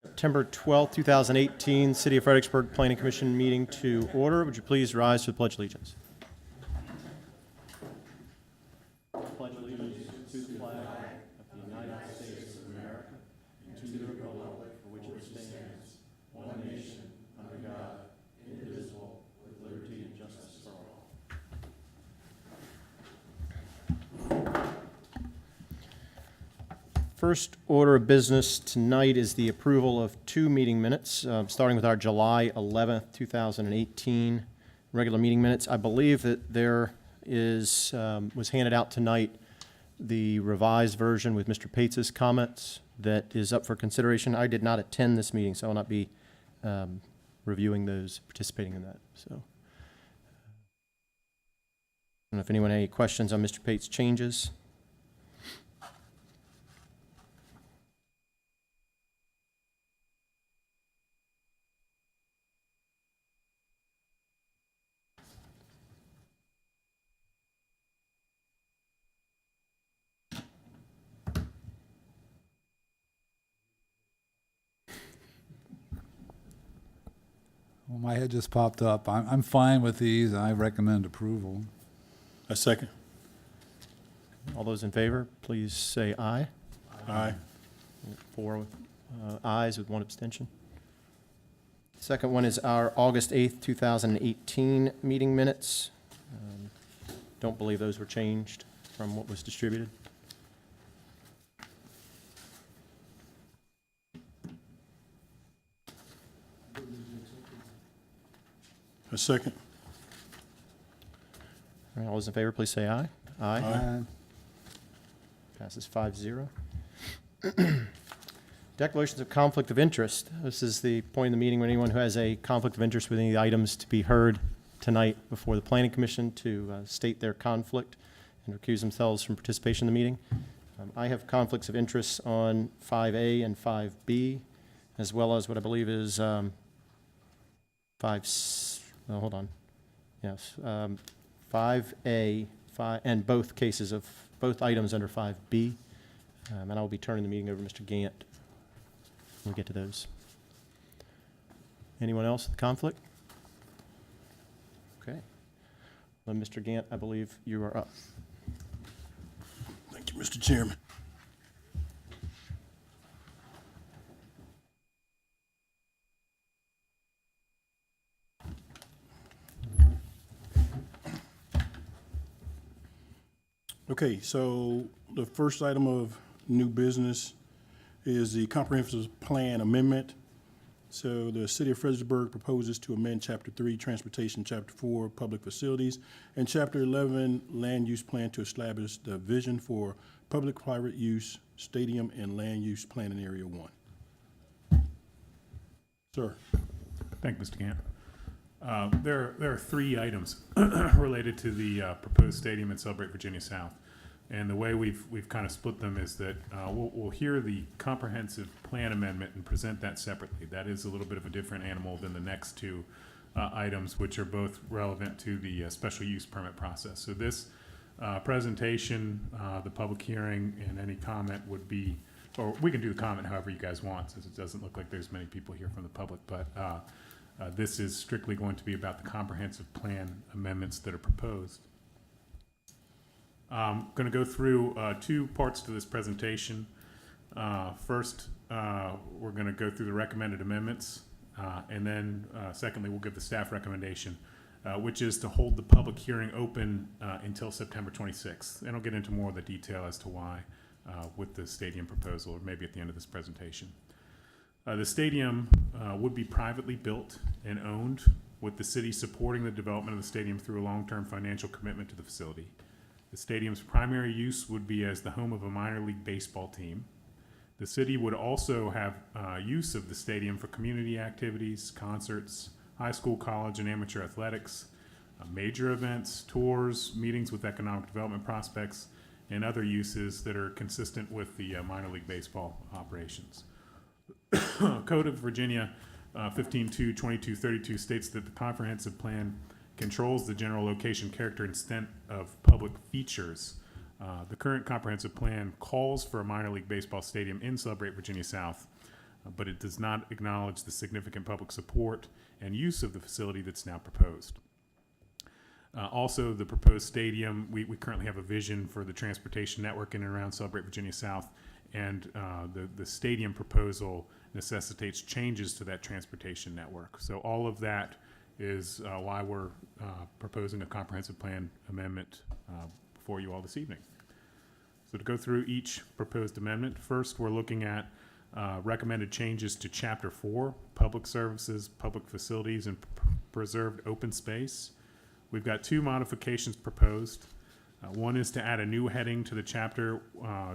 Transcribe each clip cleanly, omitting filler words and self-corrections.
September 12th, 2018, City of Fredericksburg Planning Commission meeting to order. Would you please rise for the Pledge of Allegiance? Pledge allegiance to the flag of the United States of America and to the republic for which it stands, one nation, under God, indivisible, with liberty and justice for all. First order of business tonight is the approval of two meeting minutes, starting with our July 11th, 2018 regular meeting minutes. I believe that there is was handed out tonight the revised version with Mr. Pates's comments that is up for consideration. I did not attend this meeting, so I will not be reviewing those, participating in that. So, I don't know if anyone had any questions on Mr. Pate's changes. Well, my head just popped up. I'm fine with these. I recommend approval. A second. All those in favor, please say aye. Aye. 4 ayes with 1 abstention. Second one is our August 8th, 2018 meeting minutes. Don't believe those were changed from what was distributed. A second. All right, all those in favor, please say aye. Aye. Aye. Passes 5-0. Declarations of conflict of interest. This is the point in the meeting when anyone who has a conflict of interest with any of the items to be heard tonight before the Planning Commission to state their conflict and recuse themselves from participation in the meeting. I have conflicts of interest on 5A and 5B, as well as what I believe is 5A, and both cases of both items under 5B. And I will be turning the meeting over to Mr. Gant when we get to those. Anyone else with conflict? Okay. Well, Mr. Gant, I believe you are up. Thank you, Mr. Chairman. Okay, so the first item of new business is the comprehensive plan amendment. So the City of Fredericksburg proposes to amend Chapter 3, Transportation, Chapter 4, Public Facilities, and Chapter 11, Land Use Plan to establish the vision for public-private use, stadium, and land use plan in Area 1. Sir. Thank you, Mr. Gant. There are 3 items related to the proposed stadium in Celebrate Virginia South. And the way we've kind of split them is that we'll hear the comprehensive plan amendment and present that separately. That is a little bit of a different animal than the next 2 items, which are both relevant to the special use permit process. So this presentation, the public hearing, and any comment would be, or we can do the comment however you guys want, since it doesn't look like there's many people here from the public, but this is strictly going to be about the comprehensive plan amendments that are proposed. I'm going to go through 2 parts to this presentation. First, we're going to go through the recommended amendments, and then secondly, we'll give the staff recommendation, which is to hold the public hearing open until September 26th. And I'll get into more of the detail as to why with the stadium proposal, or maybe at the end of this presentation. The stadium would be privately built and owned, with the city supporting the development of the stadium through a long-term financial commitment to the facility. The stadium's primary use would be as the home of a minor league baseball team. The city would also have use of the stadium for community activities, concerts, high school, college, and amateur athletics, major events, tours, meetings with economic development prospects, and other uses that are consistent with the minor league baseball operations. Code of Virginia 15.2.22.32 states that the comprehensive plan controls the general location, character, and extent of public features. The current comprehensive plan calls for a minor league baseball stadium in Celebrate Virginia South, but it does not acknowledge the significant public support and use of the facility that's now proposed. Also, the proposed stadium, we currently have a vision for the transportation network in and around Celebrate Virginia South, and the stadium proposal necessitates changes to that transportation network. So all of that is why we're proposing a comprehensive plan amendment for you all this evening. So to go through each proposed amendment, first we're looking at recommended changes to Chapter 4, Public Services, Public Facilities, and Preserved Open Space. We've got two modifications proposed. One is to add a new heading to the chapter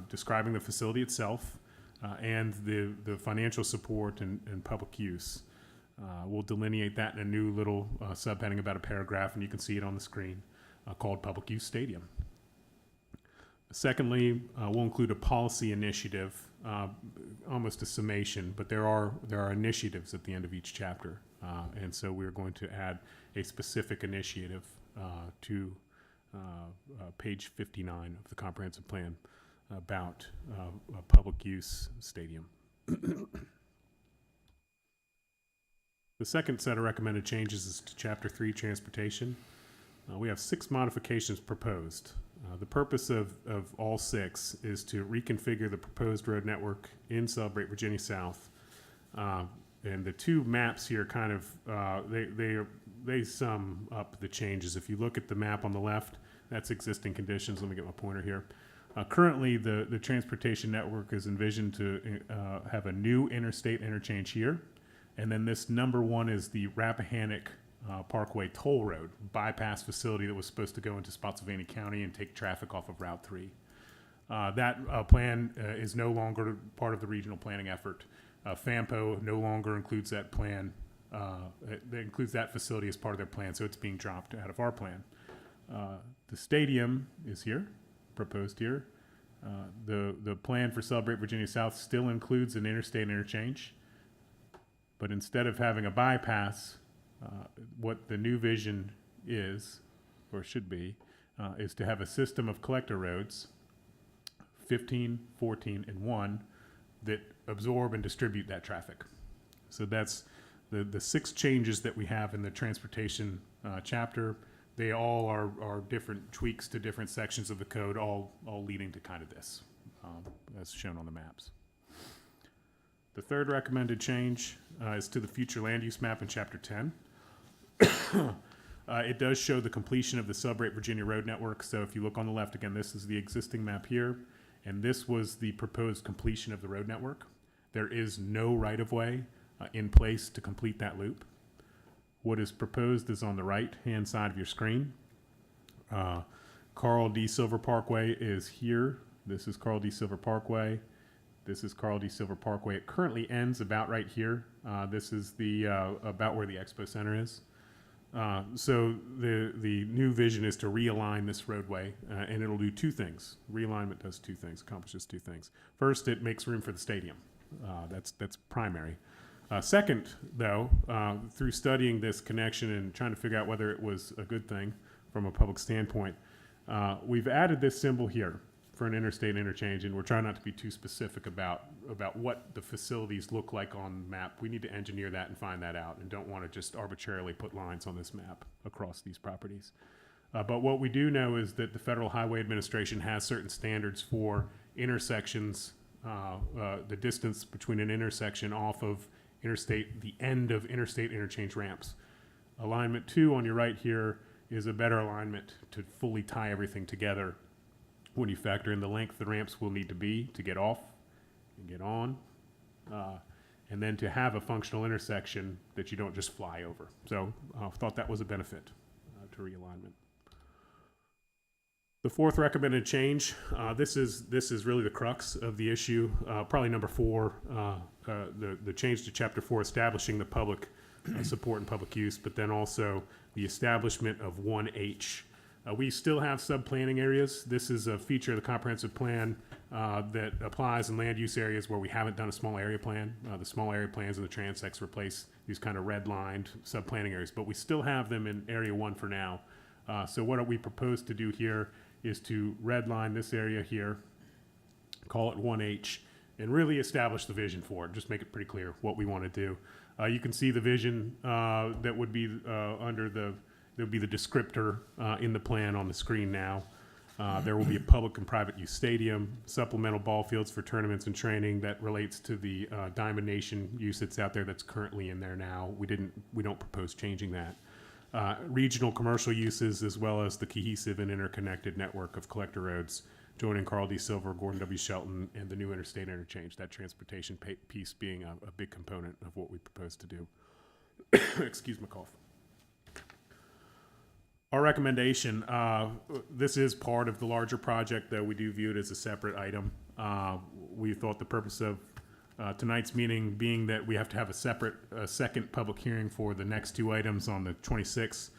describing the facility itself and the financial support and public use. We'll delineate that in a new little subheading, about a paragraph, and you can see it on the screen, called Public Use Stadium. Secondly, we'll include a policy initiative, almost a summation, but there are initiatives at the end of each chapter, and so we're going to add a specific initiative to page 59 of the comprehensive plan about a public use stadium. The second set of recommended changes is to Chapter 3, Transportation. We have 6 modifications proposed. The purpose of all 6 is to reconfigure the proposed road network in Celebrate Virginia South. And the two maps here kind of, they sum up the changes. If you look at the map on the left, that's existing conditions. Let me get my pointer here. Currently, the transportation network is envisioned to have a new interstate interchange here. And then this number 1 is the Rappahannock Parkway Toll Road bypass facility that was supposed to go into Spotsylvania County and take traffic off of Route 3. That plan is no longer part of the regional planning effort. FAMPO no longer includes that plan. It includes that facility as part of their plan, so it's being dropped out of our plan. The stadium is here, proposed here. The plan for Celebrate Virginia South still includes an interstate interchange, but instead of having a bypass, what the new vision is, or should be, is to have a system of collector roads, 15, 14, and 1, that absorb and distribute that traffic. So that's the 6 changes that we have in the transportation chapter. They all are different tweaks to different sections of the code, all leading to kind of this, as shown on the maps. The third recommended change is to the future land use map in Chapter 10. It does show the completion of the Celebrate Virginia Road Network. So if you look on the left, again, this is the existing map here, and this was the proposed completion of the road network. There is no right-of-way in place to complete that loop. What is proposed is on the right-hand side of your screen. Carl D. Silver Parkway is here. This is Carl D. Silver Parkway. This is Carl D. Silver Parkway. It currently ends about right here. This is the about where the Expo Center is. So the new vision is to realign this roadway, and it'll do 2 things. Realignment does 2 things, accomplishes 2 things. First, it makes room for the stadium. That's primary. Second, though, through studying this connection and trying to figure out whether it was a good thing from a public standpoint, we've added this symbol here for an interstate interchange, and we're trying not to be too specific about what the facilities look like on the map. We need to engineer that and find that out, and don't want to just arbitrarily put lines on this map across these properties. But what we do know is that the Federal Highway Administration has certain standards for intersections, the distance between an intersection off of interstate, the end of interstate interchange ramps. Alignment 2 on your right here is a better alignment to fully tie everything together when you factor in the length the ramps will need to be to get off and get on, and then to have a functional intersection that you don't just fly over. So I thought that was a benefit to realignment. The fourth recommended change, this is really the crux of the issue, probably number 4, the change to Chapter 4, establishing the public support and public use, but then also the establishment of 1H. We still have sub-planning areas. This is a feature of the comprehensive plan that applies in land use areas where we haven't done a small area plan. The small area plans and the transects replace these kind of red-lined sub-planning areas, but we still have them in Area 1 for now. So what we propose to do here is to redline this area here, call it 1H, and really establish the vision for it. Just make it pretty clear what we want to do. You can see the vision that would be under the descriptor in the plan on the screen now. There will be a public and private use stadium, supplemental ball fields for tournaments and training that relates to the Diamond Nation use that's out there that's currently in there now. We don't propose changing that. Regional commercial uses, as well as the cohesive and interconnected network of collector roads joining Carl D. Silver, Gordon W. Shelton, and the new interstate interchange, that transportation piece being a big component of what we propose to do. Excuse my cough. Our recommendation, this is part of the larger project, though we do view it as a separate item. We thought the purpose of tonight's meeting being that we have to have a second public hearing for the next two items on the 26th.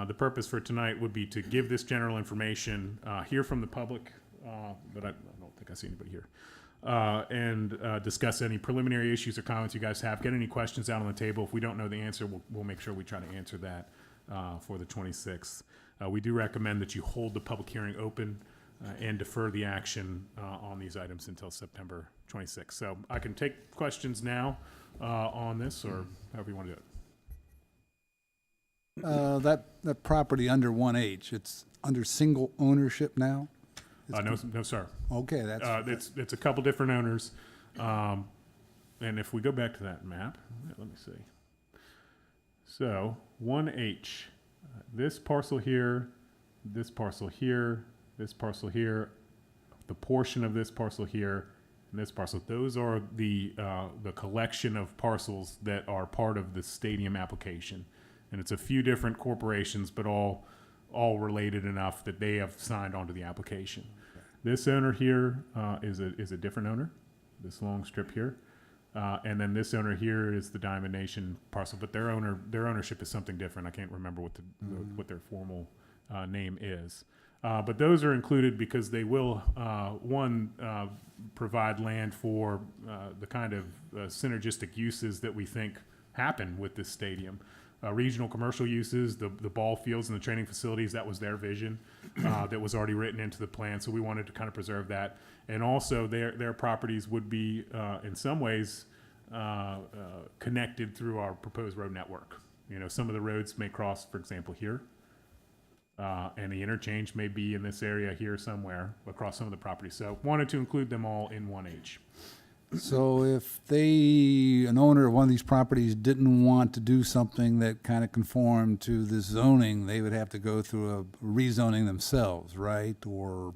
The purpose for tonight would be to give this general information, hear from the public, but I don't think I see anybody here, and discuss any preliminary issues or comments you guys have. Get any questions out on the table. If we don't know the answer, we'll make sure we try to answer that for the 26th. We do recommend that you hold the public hearing open and defer the action on these items until September 26th. So I can take questions now on this, or however you want to do it. That property under 1H, it's under single ownership now? No, sir. Okay, that's, It's a couple different owners. And if we go back to that map, let me see. So 1H, this parcel here, this parcel here, this parcel here, the portion of this parcel here, and this parcel. Those are the collection of parcels that are part of the stadium application. And it's a few different corporations, but all related enough that they have signed onto the application. Okay. This owner here is a different owner, this long strip here. And then this owner here is the Diamond Nation parcel, but their ownership is something different. I can't remember what their formal name is. But those are included because they will, provide land for the kind of synergistic uses that we think happen with this stadium. Regional commercial uses, the ball fields and the training facilities, that was their vision that was already written into the plan. So we wanted to kind of preserve that. And also their properties would be in some ways connected through our proposed road network. You know, some of the roads may cross, for example, here. And the interchange may be in this area here somewhere across some of the properties. So wanted to include them all in 1H. so if an owner of one of these properties didn't want to do something that kind of conformed to this zoning, they would have to go through a rezoning themselves, right? Or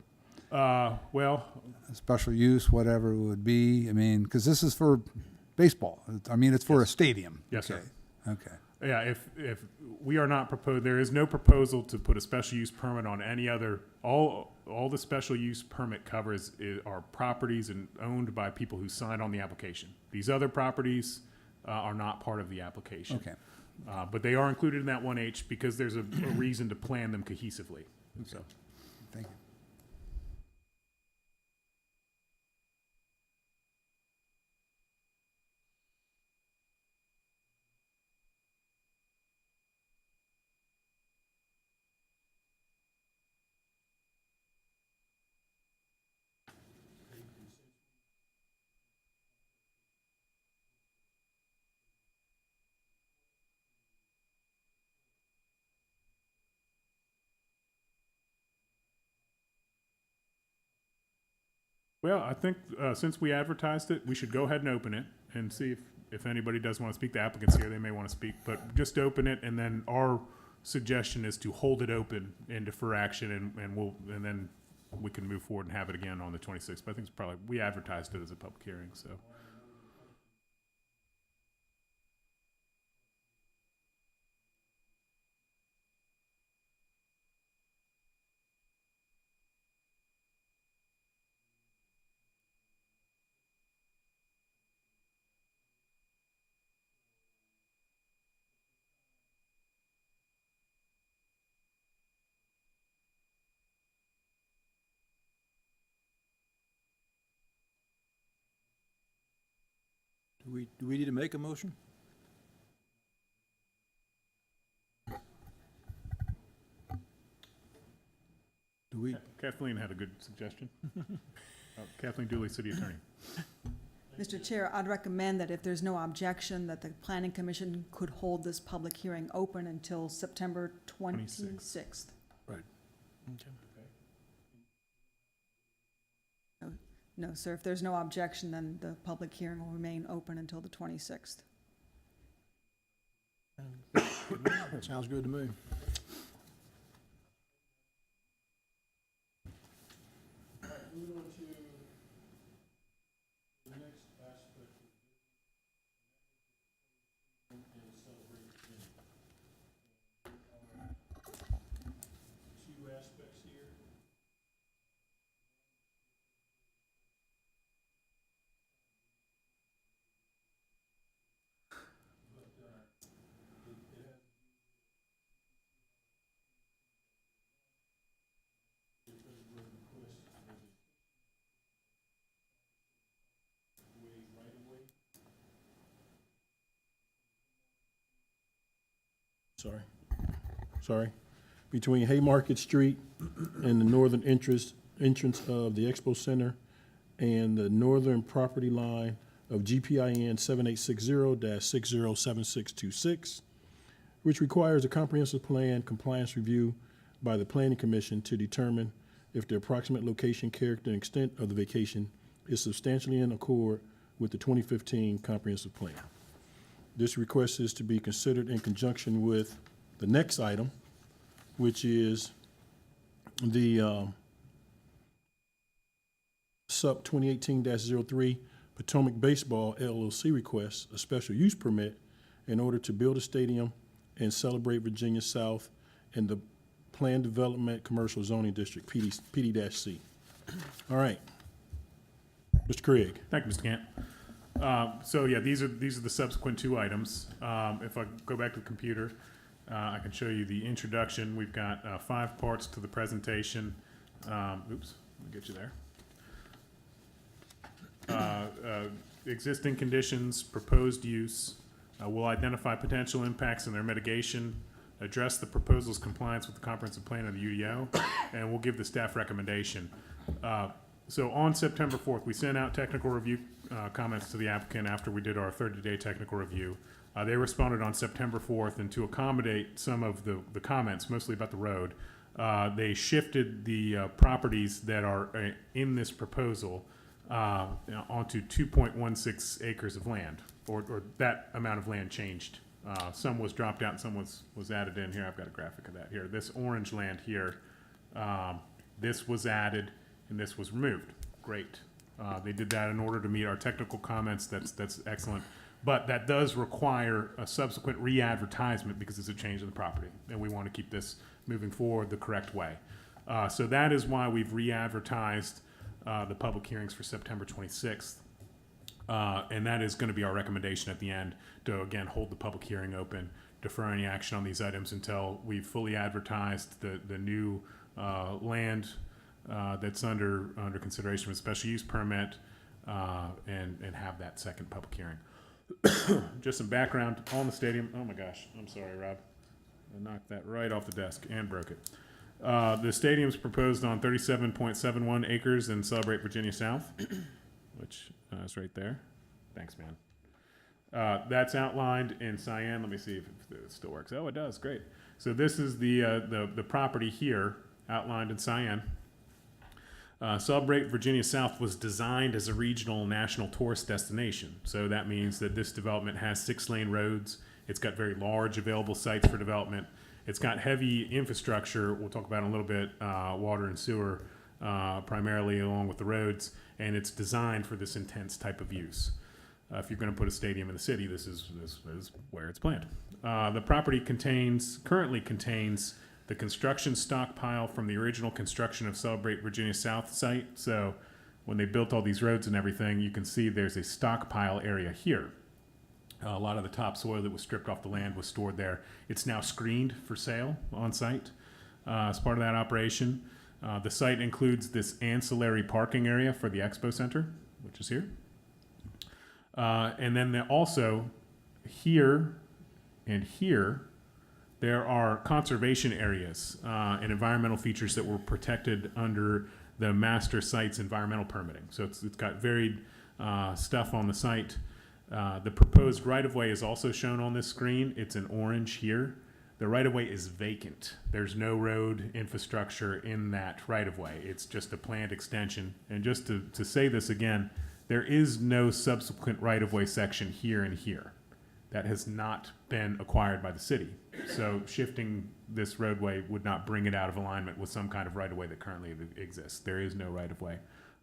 Well, a special use, whatever it would be. I mean, because this is for baseball. I mean, it's for a stadium. Yes, okay. sir. Okay. yeah, if we are not proposed, there is no proposal to put a special use permit on any other, all the special use permit covers are properties and owned by people who signed on the application. These other properties are not part of the application. Okay. But they are included in that 1H because there's a reason to plan them cohesively. So. Thank you. Well, I think since we advertised it, we should go ahead and open it and see if anybody does want to speak. The applicants here, they may want to speak, but just open it, and then our suggestion is to hold it open and defer action, and then we can move forward and have it again on the 26th. But I think it's probably, we advertised it as a public hearing, so. Do we need to make a motion? Do we? Kathleen had a good suggestion. Kathleen Dooley, city attorney. Mr. Chair, I'd recommend that if there's no objection, that the planning commission could hold this public hearing open until September 26th. Right. No, sir, if there's no objection, then the public hearing will remain open until the 26th. Sounds good to me. Moving on to the next aspect and celebrate Virginia. Two aspects here. Sorry, between Haymarket Street and the northern entrance of the Expo Center and the northern property line of GPIN 7860-607626, which requires a comprehensive plan compliance review by the Planning Commission to determine if the approximate location, character, and extent of the vacation is substantially in accord with the 2015 comprehensive plan. This request is to be considered in conjunction with the next item, which is the sub 2018-03 Potomac Baseball LLC request a special use permit in order to build a stadium and celebrate Virginia South in the Planned Development Commercial Zoning District, PD-C. All right. Mr. Craig. Thank you, Mr. Camp. So yeah, these are the subsequent two items. If I go back to the computer, I can show you the introduction. We've got 5 parts to the presentation. Oops, let me get you there. Existing conditions, proposed use. We'll identify potential impacts and their mitigation, address the proposal's compliance with the comprehensive plan of the UDO, and we'll give the staff recommendation. So on September 4th, we sent out technical review comments to the applicant after we did our 30-day technical review. They responded on September 4th, and to accommodate some of the comments, mostly about the road, they shifted the properties that are in this proposal onto 2.16 acres of land, or that amount of land changed. Some was dropped out and some was added in. Here, I've got a graphic of that here. This orange land here, this was added and this was removed. Great. They did that in order to meet our technical comments. That's excellent. But that does require a subsequent re-advertisement because it's a change in the property, and we want to keep this moving forward the correct way. So that is why we've re-advertised the public hearings for September 26th. And that is going to be our recommendation at the end to, again, hold the public hearing open, defer any action on these items until we've fully advertised the new land that's under consideration for a special use permit and have that second public hearing. Just some background on the stadium. Oh my gosh, I'm sorry, Rob. I knocked that right off the desk and broke it. The stadium's proposed on 37.71 acres in Celebrate Virginia South, which is right there. Thanks, man. That's outlined in cyan. Let me see if it still works. Oh, it does. Great. So this is the property here outlined in cyan. Celebrate Virginia South was designed as a regional national tourist destination. So that means that this development has 6-lane roads. It's got very large available sites for development. It's got heavy infrastructure. We'll talk about in a little bit, water and sewer, primarily along with the roads. And it's designed for this intense type of use. If you're going to put a stadium in the city, this is where it's planned. The property currently contains the construction stockpile from the original construction of Celebrate Virginia South site. So when they built all these roads and everything, you can see there's a stockpile area here. A lot of the topsoil that was stripped off the land was stored there. It's now screened for sale on site as part of that operation. The site includes this ancillary parking area for the Expo Center, which is here. And then also here and here, there are conservation areas and environmental features that were protected under the master site's environmental permitting. So it's got varied stuff on the site. The proposed right-of-way is also shown on this screen. It's in orange here. The right-of-way is vacant. There's no road infrastructure in that right-of-way. It's just a planned extension. And just to say this again, there is no subsequent right-of-way section here and here. That has not been acquired by the city. So shifting this roadway would not bring it out of alignment with some kind of right-of-way that currently exists. There is no right-of-way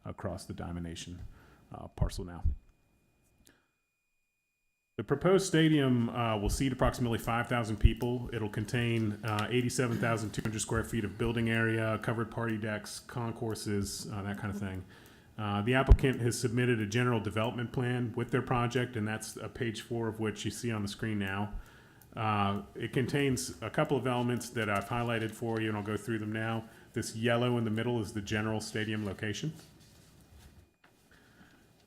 across the Diamond Nation parcel now. The proposed stadium will seat approximately 5,000 people. It'll contain 87,200 square feet of building area, covered party decks, concourses, that kind of thing. The applicant has submitted a general development plan with their project, and that's page 4 of which you see on the screen now. It contains a couple of elements that I've highlighted for you, and I'll go through them now. This yellow in the middle is the general stadium location.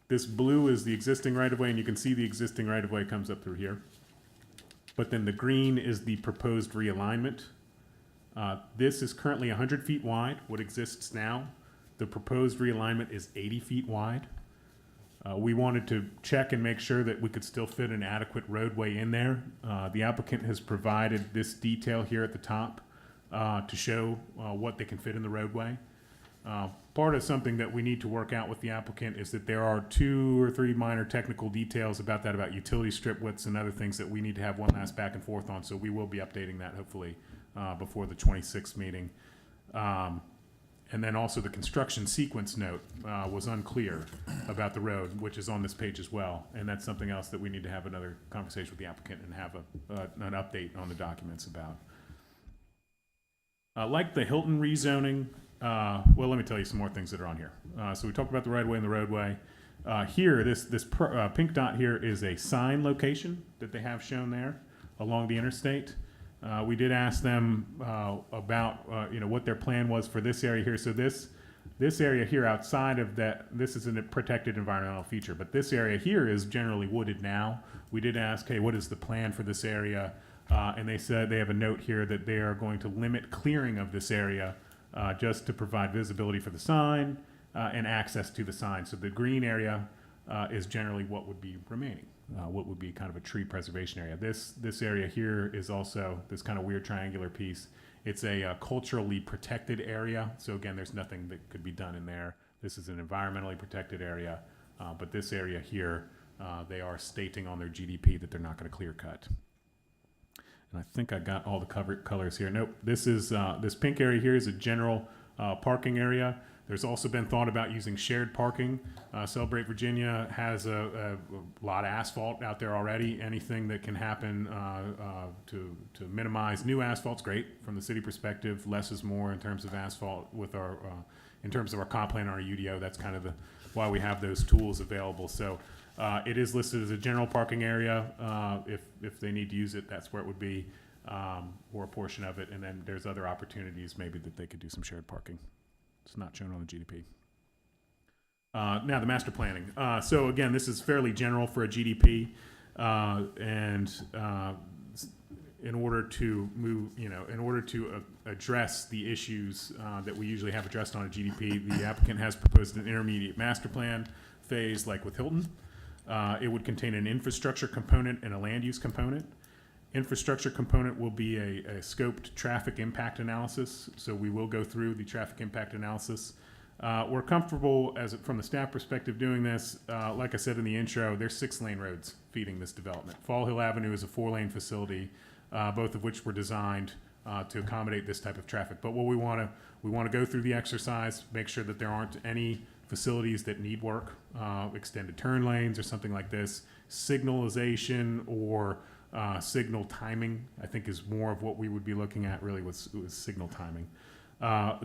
This blue is the existing right-of-way, and you can see the existing right-of-way comes up through here. But then the green is the proposed realignment. This is currently 100 feet wide, what exists now. The proposed realignment is 80 feet wide. We wanted to check and make sure that we could still fit an adequate roadway in there. The applicant has provided this detail here at the top to show what they can fit in the roadway. Part of something that we need to work out with the applicant is that there are 2 or 3 minor technical details about that, about utility strip widths and other things that we need to have one last back and forth on. So we will be updating that hopefully before the 26th meeting. And then also the construction sequence note was unclear about the road, which is on this page as well. And that's something else that we need to have another conversation with the applicant and have an update on the documents about. Like the Hilton rezoning, well, let me tell you some more things that are on here. So we talked about the right-of-way and the roadway. Here, this pink dot here is a sign location that they have shown there along the interstate. We did ask them about what their plan was for this area here. So this area here outside of that, this is a protected environmental feature, but this area here is generally wooded now. We did ask, hey, what is the plan for this area? And they said they have a note here that they are going to limit clearing of this area just to provide visibility for the sign and access to the sign. So the green area is generally what would be remaining. What would be kind of a tree preservation area. This area here is also this kind of weird triangular piece. It's a culturally protected area. So again, there's nothing that could be done in there. This is an environmentally protected area. But this area here, they are stating on their GDP that they're not going to clear cut. And I think I got all the colors here. Nope, this is this pink area here is a general parking area. There's also been thought about using shared parking. Celebrate Virginia has a lot of asphalt out there already. Anything that can happen to minimize new asphalt's great from the city perspective. Less is more in terms of asphalt with our in terms of our comp plan and our UDO. That's kind of why we have those tools available. So it is listed as a general parking area. If they need to use it, that's where it would be, or a portion of it. And then there's other opportunities maybe that they could do some shared parking. It's not shown on the GDP. Now the master planning. So again, this is fairly general for a GDP, and in order to move, in order to address the issues that we usually have addressed on a GDP, the applicant has proposed an intermediate master plan phase, like with Hilton. It would contain an infrastructure component and a land use component. Infrastructure component will be a scoped traffic impact analysis. So we will go through the traffic impact analysis. We're comfortable from the staff perspective doing this. Like I said in the intro, there's 6-lane roads feeding this development. Fall Hill Avenue is a 4-lane facility, both of which were designed to accommodate this type of traffic. But what we want to go through the exercise, make sure that there aren't any facilities that need work, extended turn lanes or something like this, signalization or signal timing, I think, is more of what we would be looking at really with signal timing.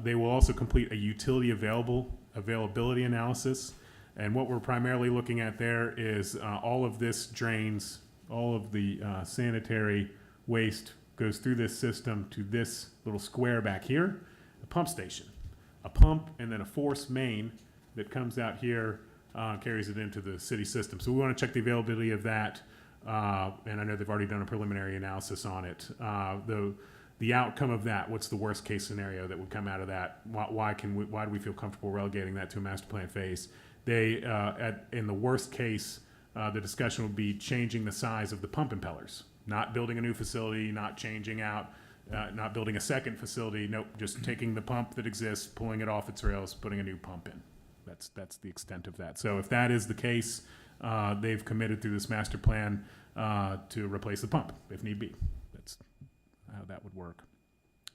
They will also complete a utility availability analysis. And what we're primarily looking at there is all of this drains, all of the sanitary waste goes through this system to this little square back here, a pump station. A pump and then a force main that comes out here, carries it into the city system. So we want to check the availability of that. And I know they've already done a preliminary analysis on it. The outcome of that, what's the worst case scenario that would come out of that? Why do we feel comfortable relegating that to a master plan phase? They, in the worst case, the discussion would be changing the size of the pump impellers, not building a new facility, not changing out, not building a second facility. Nope, just taking the pump that exists, pulling it off its rails, putting a new pump in. That's the extent of that. So if that is the case, they've committed through this master plan to replace the pump if need be. That's how that would work.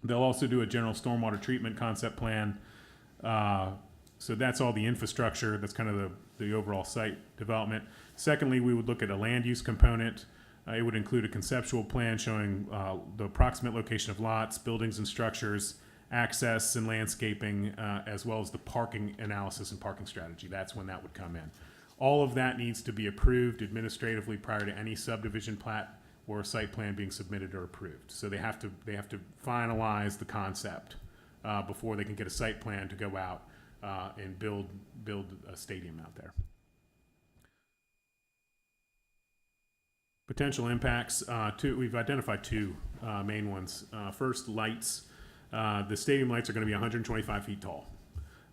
They'll also do a general stormwater treatment concept plan. So that's all the infrastructure. That's kind of the overall site development. Secondly, we would look at a land use component. It would include a conceptual plan showing the approximate location of lots, buildings and structures, access and landscaping, as well as the parking analysis and parking strategy. That's when that would come in. All of that needs to be approved administratively prior to any subdivision plat or site plan being submitted or approved. So they have to finalize the concept before they can get a site plan to go out and build a stadium out there. Potential impacts, we've identified two main ones. First, lights. The stadium lights are going to be 125 feet tall.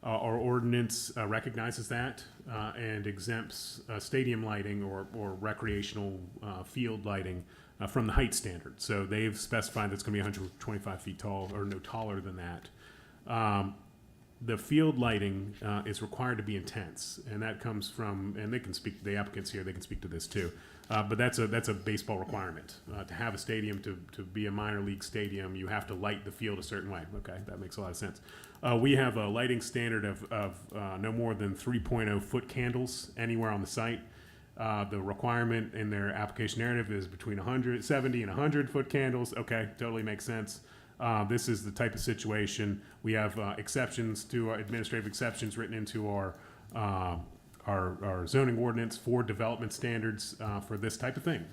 Our ordinance recognizes that and exempts stadium lighting or recreational field lighting from the height standard. So they've specified that's going to be 125 feet tall or no taller than that. The field lighting is required to be intense, and that comes from, and they can speak, the applicants here, they can speak to this too, but that's a baseball requirement. To have a stadium, to be a minor league stadium, you have to light the field a certain way. Okay, that makes a lot of sense. We have a lighting standard of no more than 3.0 foot candles anywhere on the site. The requirement in their application narrative is between 170 and 100 foot candles. Okay, totally makes sense. This is the type of situation. We have exceptions to our administrative exceptions written into our zoning ordinance for development standards for this type of thing.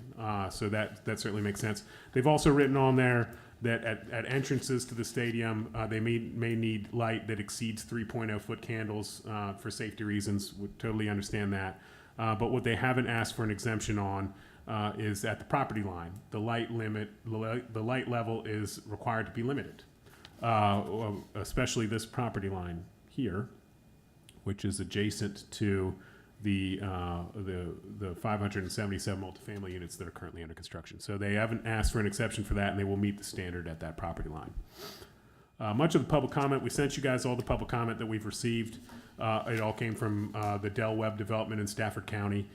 So that certainly makes sense. They've also written on there that at entrances to the stadium, they may need light that exceeds 3.0 foot candles for safety reasons. Would totally understand that. But what they haven't asked for an exemption on is at the property line. The light level is required to be limited, especially this property line here, which is adjacent to the 577 multifamily units that are currently under construction. So they haven't asked for an exception for that, and they will meet the standard at that property line. Much of the public comment, we sent you guys all the public comment that we've received. It all came from the Del Webb development in Stafford County.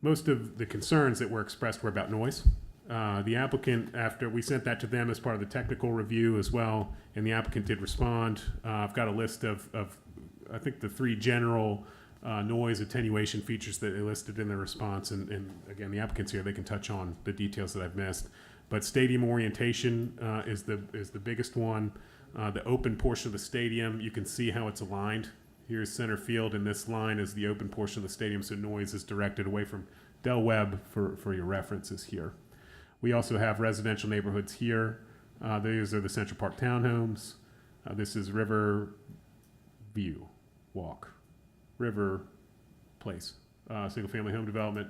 Most of the concerns that were expressed were about noise. The applicant, after we sent that to them as part of the technical review as well, and the applicant did respond. I've got a list of I think the three general noise attenuation features that they listed in their response, and again, the applicants here, they can touch on the details that I've missed. But stadium orientation is the biggest one. The open portion of the stadium, you can see how it's aligned. Here's center field, and this line is the open portion of the stadium, so noise is directed away from Del Webb for your references here. We also have residential neighborhoods here. These are the Central Park townhomes. This is River View Walk, River Place, single family home development.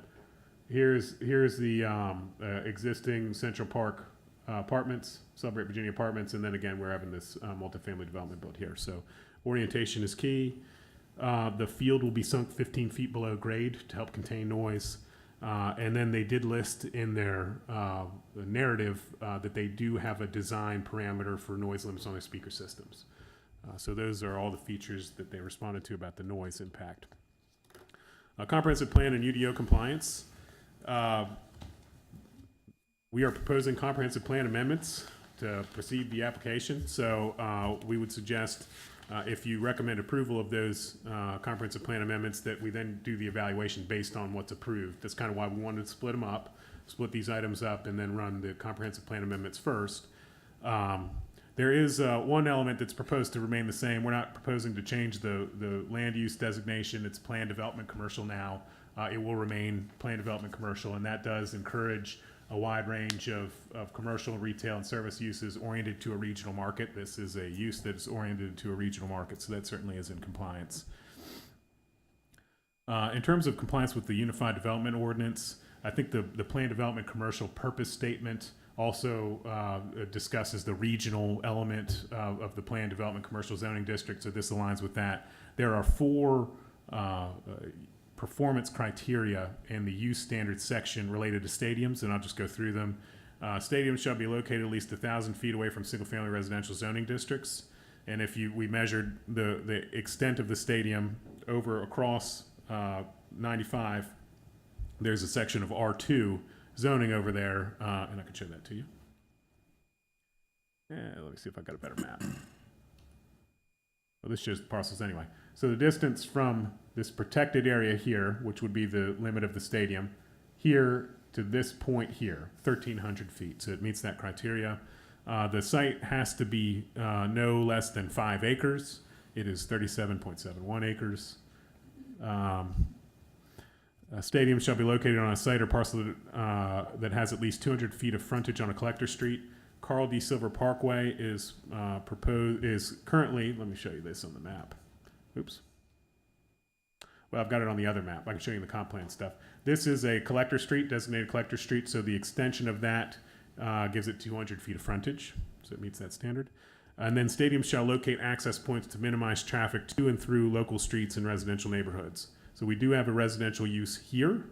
Here's the existing Central Park apartments, Celebrate Virginia apartments, and then again we're having this multifamily development built here. So orientation is key. The field will be sunk 15 feet below grade to help contain noise. And then they did list in their narrative that they do have a design parameter for noise limits on their speaker systems. So those are all the features that they responded to about the noise impact. Comprehensive plan and UDO compliance. We are proposing comprehensive plan amendments to proceed the application. So we would suggest if you recommend approval of those comprehensive plan amendments, that we then do the evaluation based on what's approved. That's kind of why we wanted to split them up, split these items up, and then run the comprehensive plan amendments first. There is one element that's proposed to remain the same. We're not proposing to change the land use designation. It's planned development commercial now. It will remain planned development commercial, and that does encourage a wide range of commercial, retail, and service uses oriented to a regional market. This is a use that is oriented to a regional market, so that certainly is in compliance. In terms of compliance with the Unified Development Ordinance, I think the planned development commercial purpose statement Also discusses the regional element of the planned development commercial zoning district, so this aligns with that. There are 4 performance criteria in the use standards section related to stadiums, and I'll just go through them. Stadiums shall be located at least 1,000 feet away from single-family residential zoning districts. And if we measured the extent of the stadium across 95, there's a section of R2 zoning over there, and I can show that to you. Let me see if I got a better map. Well, this shows the parcels anyway. So the distance from this protected area here, which would be the limit of the stadium, here to this point here, 1,300 feet. So it meets that criteria. The site has to be no less than 5 acres. It is 37.71 acres. A stadium shall be located on a site or parcel that has at least 200 feet of frontage on a collector street. Carl D. Silver Parkway is currently, let me show you this on the map. Oops. Well, I've got it on the other map. I can show you the comp plan stuff. This is a collector street, designated collector street, so the extension of that gives it 200 feet of frontage, so it meets that standard. And then stadiums shall locate access points to minimize traffic to and through local streets and residential neighborhoods. So we do have a residential use here,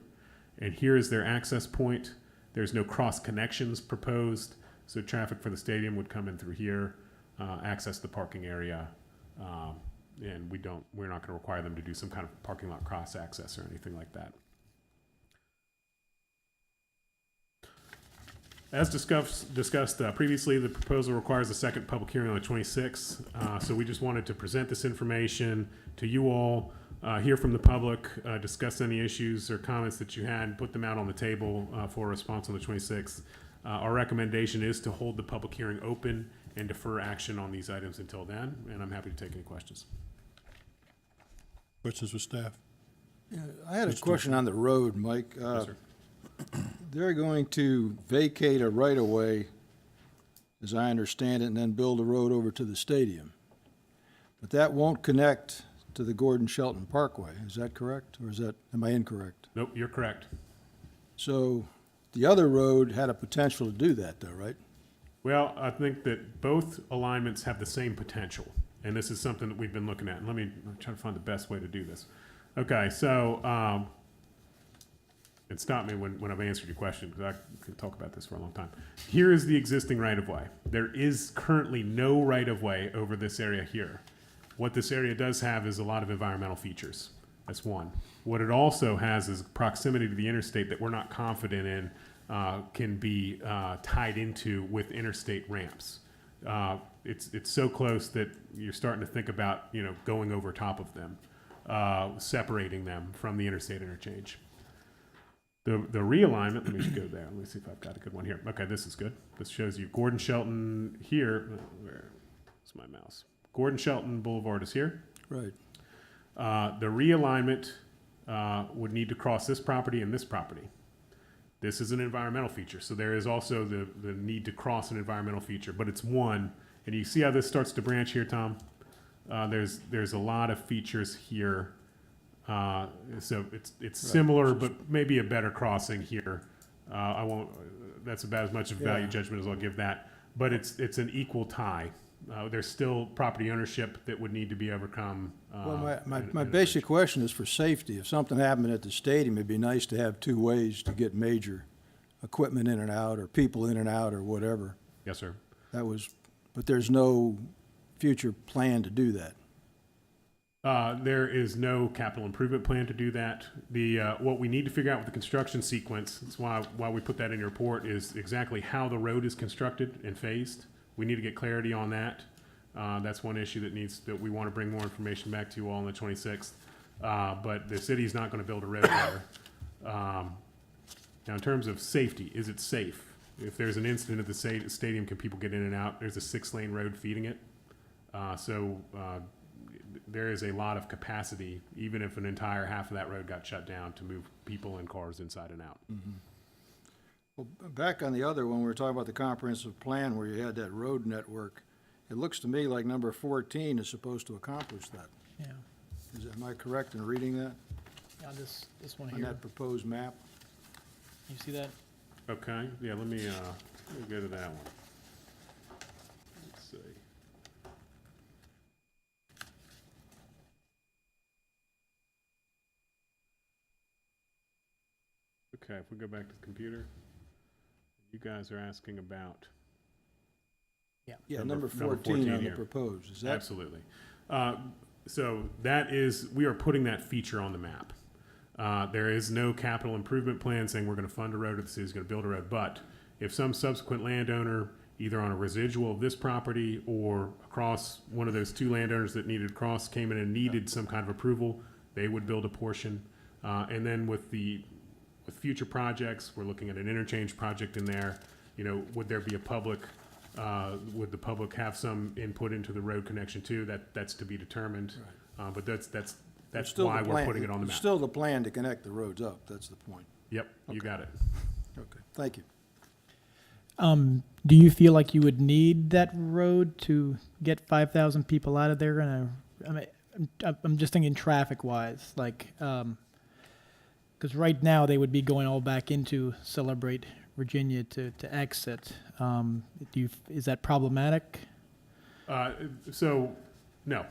and here is their access point. There's no cross connections proposed, so traffic for the stadium would come in through here, access the parking area, and we're not going to require them to do some kind of parking lot cross access or anything like that. As discussed previously, the proposal requires a second public hearing on the 26th. So we just wanted to present this information to you all, hear from the public, discuss any issues or comments that you had, put them out on the table for a response on the 26th. Our recommendation is to hold the public hearing open and defer action on these items until then, and I'm happy to take any questions. Questions with staff? Yeah, I had a Mr. question on the road, Mike. Yes, sir. They're going to vacate a right-of-way, as I understand it, and then build a road over to the stadium. But that won't connect to the Gordon Shelton Parkway. Is that correct, or am I incorrect? Nope, you're correct. So the other road had a potential to do that, though, right? Well, I think that both alignments have the same potential, and this is something that we've been looking at. And I'm trying to find the best way to do this. Okay, so, and stop me when I've answered your question, because I could talk about this for a long time. Here is the existing right-of-way. There is currently no right-of-way over this area here. What this area does have is a lot of environmental features. That's one. What it also has is proximity to the interstate that we're not confident in can be tied into with interstate ramps. It's so close that you're starting to think about going over top of them, separating them from the interstate interchange. The realignment, let me just go there. Let me see if I've got a good one here. Okay, this is good. This shows you Gordon Shelton here. Where's my mouse? Gordon Shelton Boulevard is here. Right. The realignment would need to cross this property and this property. This is an environmental feature, so there is also the need to cross an environmental feature, but it's one. And you see how this starts to branch here, Tom? There's a lot of features here. So it's similar, but maybe a better crossing here. I won't. That's about as much of a value judgment as I'll give that. But it's an equal tie. There's still property ownership that would need to be overcome. Well, my basic question is for safety. If something happened at the stadium, it'd be nice to have 2 ways to get major equipment in and out, or people in and out, or whatever. Yes, sir. But there's no future plan to do that. There is no capital improvement plan to do that. What we need to figure out with the construction sequence, that's why we put that in your report, is exactly how the road is constructed and phased. We need to get clarity on that. That's one issue that we want to bring more information back to you all on the 26th. But the city's not going to build a road there. Now, in terms of safety, is it safe? If there's an incident at the stadium, can people get in and out? There's a 6-lane road feeding it. There is a lot of capacity, even if an entire half of that road got shut down, to move people and cars inside and out. Mm-hmm. Well, back on the other one, we were talking about the comprehensive plan where you had that road network. It looks to me like number 14 is supposed to accomplish that. Yeah, Am I correct in reading that yeah, this one on here, that proposed map? you see that? Okay, yeah, let me We'll go to that one. Let's see. Okay, if we go back to the computer, you guys are asking about. Yeah, Number- number number 14 on the here. proposed, is that? Absolutely. So that is, we are putting that feature on the map. There is no capital improvement plan saying we're going to fund a road or the city's going to build a road. But if some subsequent landowner, either on a residual of this property or across one of those two landowners that needed to cross, came in and needed some kind of approval, they would build a portion. And then with future projects, we're looking at an interchange project in there. You know, would there be a public? Would the public have some input into the road connection too? That's to be determined. But that's Still why the we're plan- putting it on the map. Still the plan to connect the roads up, that's the point. Yep, you got it. Okay, thank you. Do you feel like you would need that road to get 5,000 people out of there? I'm just thinking traffic-wise, like, because right now they would be going all back into Celebrate Virginia to exit. Is that problematic? So, no.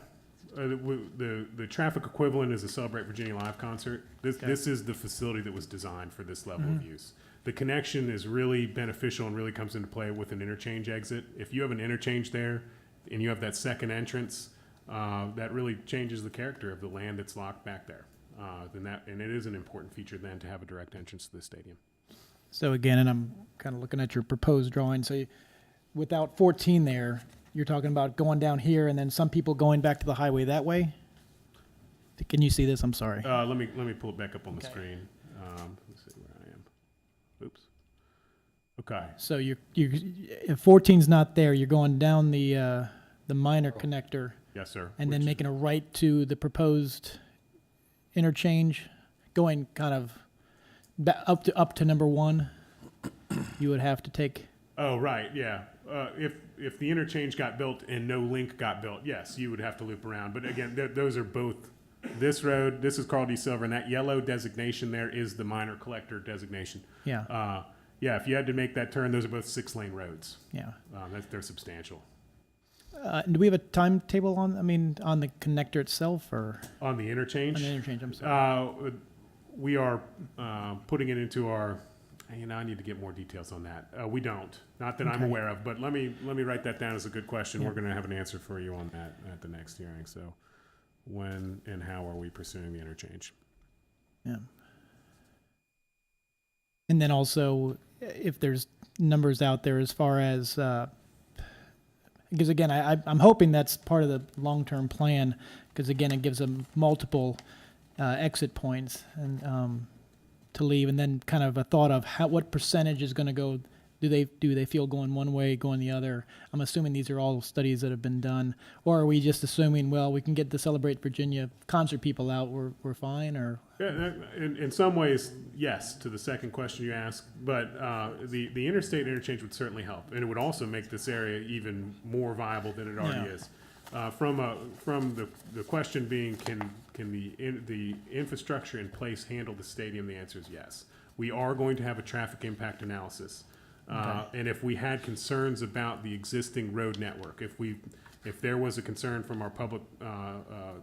The traffic equivalent is a Celebrate Virginia Live concert. This is the facility that was designed for this level of use. The connection is really beneficial and really comes into play with an interchange exit. If you have an interchange there and you have that second entrance, that really changes the character of the land that's locked back there. And it is an important feature then to have a direct entrance to the stadium. So again, and I'm kind of looking at your proposed drawing, so without 14 there, you're talking about going down here and then some people going back to the highway that way? Can you see this? I'm sorry. Let me pull it back up on the Okay. screen. Let's see where I am. Oops. Okay. So if 14's not there, you're going down the minor connector Yes, sir. and then Which- making a right to the proposed interchange, going kind of up to number 1. You would have to take. Oh, right, yeah. If the interchange got built and no link got built, yes, you would have to loop around. But again, those are both, this road, this is Carl D. Silver, and that yellow designation there is the minor collector designation. Yeah. Yeah, if you had to make that turn, those are both 6-lane roads. Yeah. They're substantial. Do we have a timetable on the connector itself or On the interchange? on the interchange? I'm sorry. We are putting it into our, I need to get more details on that. We don't, not that I'm Okay. aware of, but let me write that down as a good question. Yeah. We're going to have an answer for you on that at the next hearing. So when and how are we pursuing the interchange? Yeah. And then also, if there's numbers out there as far as, because again, I'm hoping that's part of the long-term plan, because again, it gives them multiple exit points and to leave, and then kind of a thought of what percentage is going to go. Do they feel going one way, going the other? I'm assuming these are all studies that have been done, or are we just assuming, well, we can get the Celebrate Virginia concert people out, we're fine, or? Yeah, in some ways, yes, to the second question you asked, but the interstate interchange would certainly help, and it would also make this area even more viable than it already Yeah. is. From the question being, can the infrastructure in place handle the stadium? The answer is yes. We are going to have a traffic impact analysis. And if we had concerns about the existing road network, if there was a concern from our public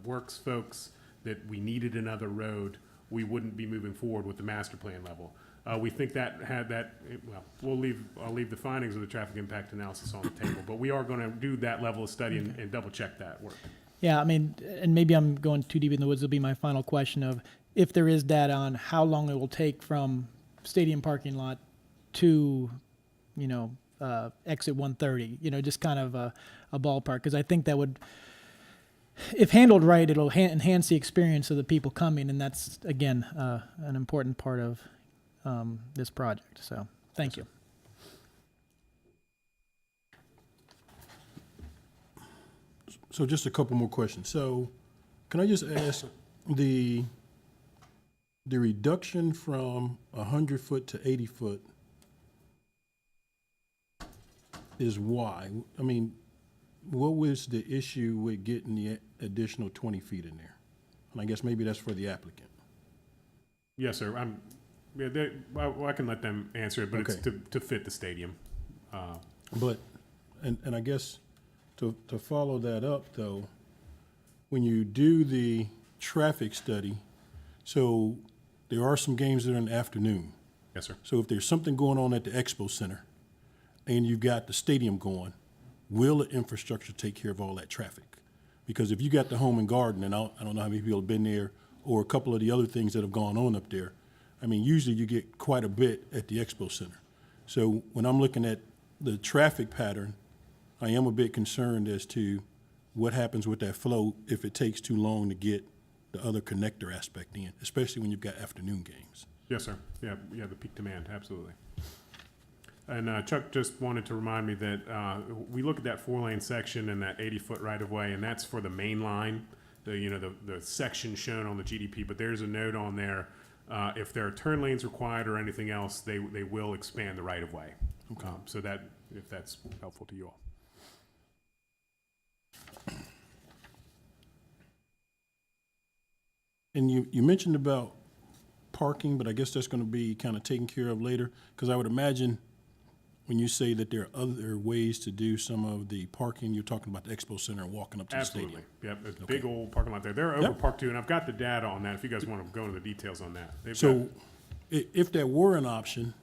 works folks that we needed another road, we wouldn't be moving forward with the master plan level. We think I'll leave the findings of the traffic impact analysis on the table, but we are going to do that level of study and double check that work. Yeah, and maybe I'm going too deep in the woods. Will be my final question of if there is data on how long it will take from stadium parking lot to, exit 130. Just kind of a ballpark, because I think that would, if handled right, it'll enhance the experience of the people coming, and that's again an important part of this project. So, thank you. So just a couple more questions. So can I just ask, the reduction from 100 foot to 80 foot is why? I mean, what was the issue with getting the additional 20 feet in there? And I guess maybe that's for the applicant. Yes, sir. I can let them answer it, but it's Okay. to fit the stadium. But, and I guess to follow that up though, when you do the traffic study, so there are some games that are in the afternoon. Yes, sir. So if there's something going on at the Expo Center and you've got the stadium going, will the infrastructure take care of all that traffic? Because if you got the Home and Garden, and I don't know how many people have been there, or a couple of the other things that have gone on up there, I mean, usually you get quite a bit at the Expo Center. So when I'm looking at the traffic pattern, I am a bit concerned as to what happens with that flow if it takes too long to get the other connector aspect in, especially when you've got afternoon games. Yes, sir. Yeah, the peak demand, absolutely. And Chuck just wanted to remind me that we look at that 4-lane section and that 80-foot right-of-way, and that's for the main line, the section shown on the GDP. But there's a note on there, if there are turn lanes required or anything else, they will expand the right-of-way. Okay. So that, if that's helpful to you all. And you mentioned about parking, but I guess that's going to be kind of taken care of later, because I would imagine when you say that there are other ways to do some of the parking, you're talking about the Expo Center and walking up to the Absolutely. stadium. Yep, there's a big old parking lot there. They're Yep. overparked too, and I've got the data on that if you guys want to go into the details on that. They've So if that were an option,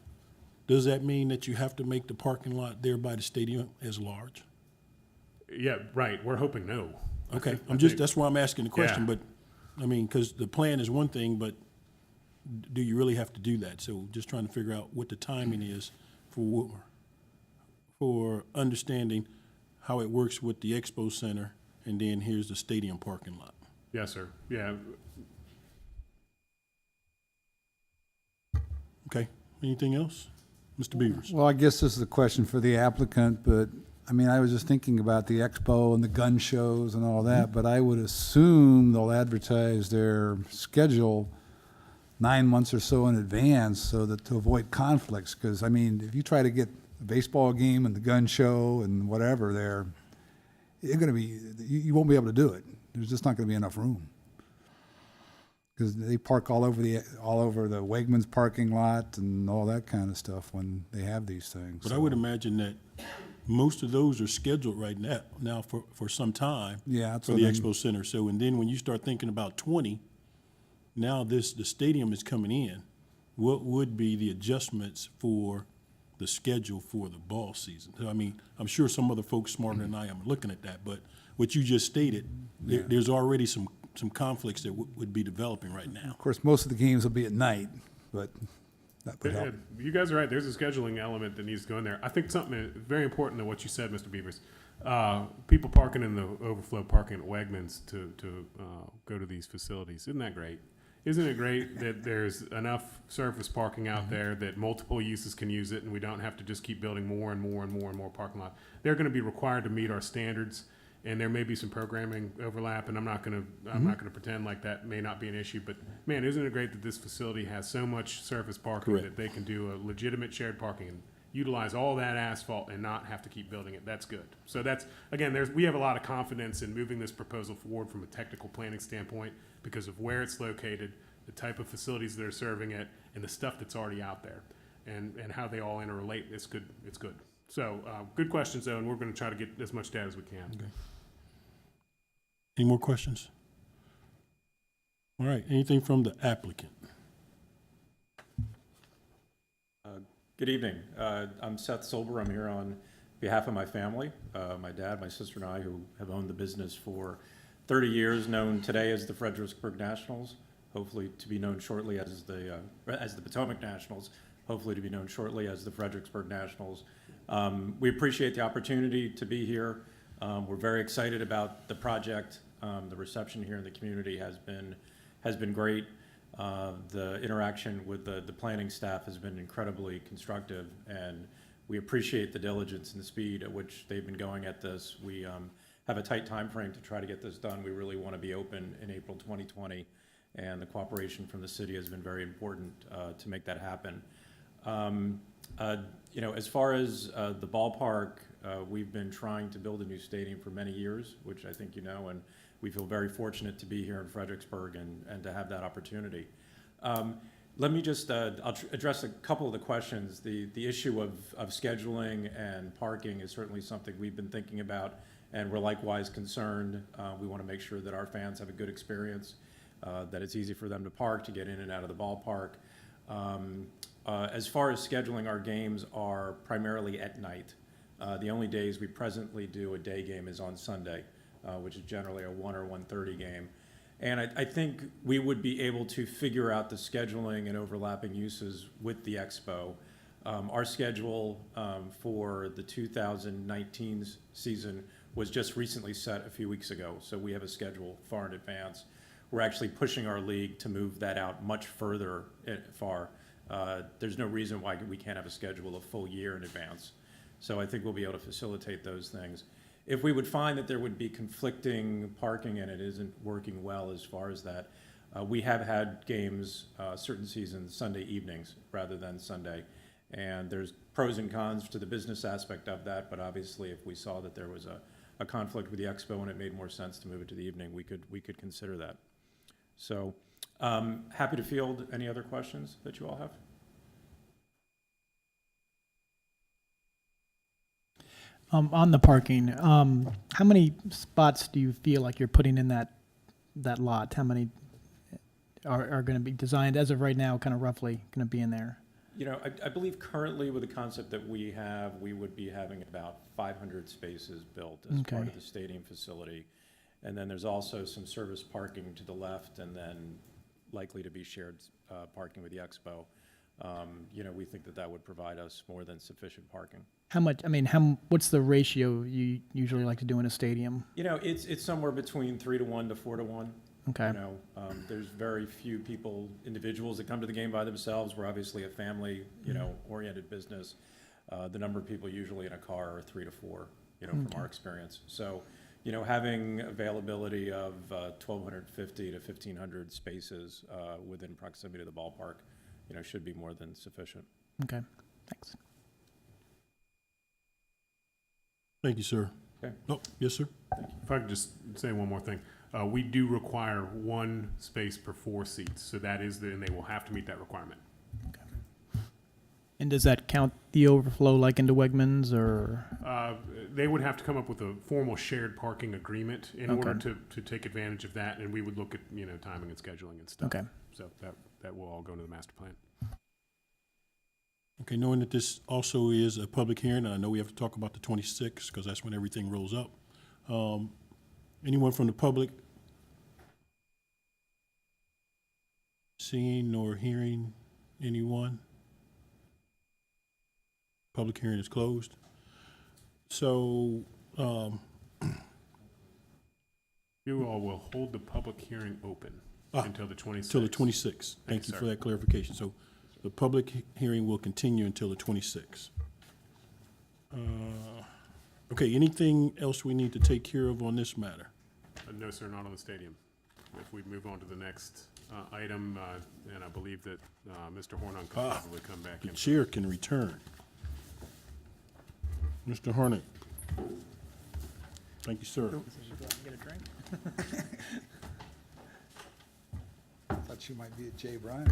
does that mean that you have to make the parking lot there by the stadium as large? yeah, right. We're hoping no. Okay, I think- that's why I'm asking the question, Yeah. but, I mean, because the plan is one thing, but do you really have to do that? So just trying to figure out what the timing is for understanding how it works with the Expo Center, and then here's the stadium parking lot. Yes, sir. Yeah. Okay, anything else? Mr. Beavers? Well, I guess this is a question for the applicant, but, I mean, I was just thinking about the expo and the gun shows and all that, but I would assume they'll advertise their schedule 9 months or so in advance so that to avoid conflicts, because, I mean, if you try to get the baseball game and the gun show and whatever there, you're gonna be, you won't be able to do it. There's just not gonna be enough room. Because they park all over the Wegmans parking lot and all that kind of stuff when they have these things. But I so- would imagine that most of those are scheduled right now for some time. Yeah, that's For what the I mean. Expo Center. So, and then when you start thinking about 20, now the stadium is coming in. What would be the adjustments for the schedule for the ball season? So, I mean, I'm sure some other folks smarter than I am are looking at that, but what you just stated, there's already some conflicts that would be developing right now. Of course, most of the games will be at night, but that would help. You guys are right. There's a scheduling element that needs to go in there. I think something very important to what you said, Mr. Beavers. People parking in the overflow parking at Wegmans to go to these facilities. Isn't that great? Isn't it great that there's enough surface parking out there that multiple uses can use it, and we don't have to just keep building more and more and more and more parking lot? They're going to be required to meet our standards, and there may be some programming overlap. And I'm not going to pretend like that may not be an issue. But man, isn't it great that this facility has so much surface parking Correct. that they can do a legitimate shared parking and utilize all that asphalt and not have to keep building it? That's good. So that's, again, we have a lot of confidence in moving this proposal forward from a technical planning standpoint because of where it's located, the type of facilities that are serving it, and the stuff that's already out there, and how they all interrelate. It's good. It's good. So good questions, though, and we're going to try to get as much data as we can. Okay. Any more questions? All right, anything from the applicant? Good evening. I'm Seth Silber. I'm here on behalf of my family, my dad, my sister, and I, who have owned the business for 30 years, known today as the Fredericksburg Nationals, hopefully to be known shortly as the Potomac Nationals, hopefully to be known shortly as the Fredericksburg Nationals. We appreciate the opportunity to be here. We're very excited about the project. The reception here in the community has been great. The interaction with the planning staff has been incredibly constructive, and we appreciate the diligence and the speed at which they've been going at this. We have a tight time frame to try to get this done. We really want to be open in April 2020, and the cooperation from the city has been very important to make that happen. As far as the ballpark, we've been trying to build a new stadium for many years, which I think you know, and we feel very fortunate to be here in Fredericksburg and to have that opportunity. Let me just, address a couple of the questions. The issue of scheduling and parking is certainly something we've been thinking about, and we're likewise concerned. We want to make sure that our fans have a good experience, that it's easy for them to park, to get in and out of the ballpark. As far as scheduling, our games are primarily at night. The only days we presently do a day game is on Sunday, which is generally a 1 or 1:30 game. And I think we would be able to figure out the scheduling and overlapping uses with the expo. Our schedule for the 2019 season was just recently set a few weeks ago, so we have a schedule far in advance. We're actually pushing our league to move that out much further far. There's no reason why we can't have a schedule a full year in advance. So I think we'll be able to facilitate those things. If we would find that there would be conflicting parking and it isn't working well as far as that, we have had games certain seasons Sunday evenings rather than Sunday. And there's pros and cons to the business aspect of that, but obviously if we saw that there was a conflict with the expo and it made more sense to move it to the evening, we could consider that. So happy to field any other questions that you all have. On the parking, how many spots do you feel like you're putting in that lot? How many are going to be designed as of right now, kind of roughly going to be in there? You know, I believe currently with the concept that we have, we would be having about 500 spaces built as part of the stadium facility. And then there's also some service parking to the left and then likely to be shared parking with the expo. You know, we think that would provide us more than sufficient parking. How much, what's the ratio you usually like to do in a stadium? You know, it's somewhere between 3-to-1 to 4-to-1. Okay. You know, there's very few individuals that come to the game by themselves. We're obviously a family, oriented business. The number of people usually in a car are 3 to 4, from our experience. So, having availability of 1,250 to 1,500 spaces within proximity to the ballpark, should be more than sufficient. Okay, thanks. Thank you, sir. Okay. Oh, yes, sir. If I could just say one more thing. We do require 1 space per 4 seats, so that is and they will have to meet that requirement. And does that count the overflow like into Wegmans or? They would have to come up with a formal shared parking agreement in order to take advantage of that, and we would look at, timing and scheduling and stuff. Okay. So that will all go into the master plan. Okay, knowing that this also is a public hearing, and I know we have to talk about the 26th because that's when everything rolls up. Anyone from the public seeing or hearing anyone? Public hearing is closed. So, You all will hold the public hearing open until the 26th. till the 26th. Thank you for that clarification. So the public hearing will continue until the 26th. Okay, anything else we need to take care of on this matter? No, sir, not on the stadium. If we move on to the next item, and I believe that Mr. Hornon could probably come back The in. chair can return. Mr. Hornick. Thank you, sir. Get a drink? Thought you might be a Jay Bryan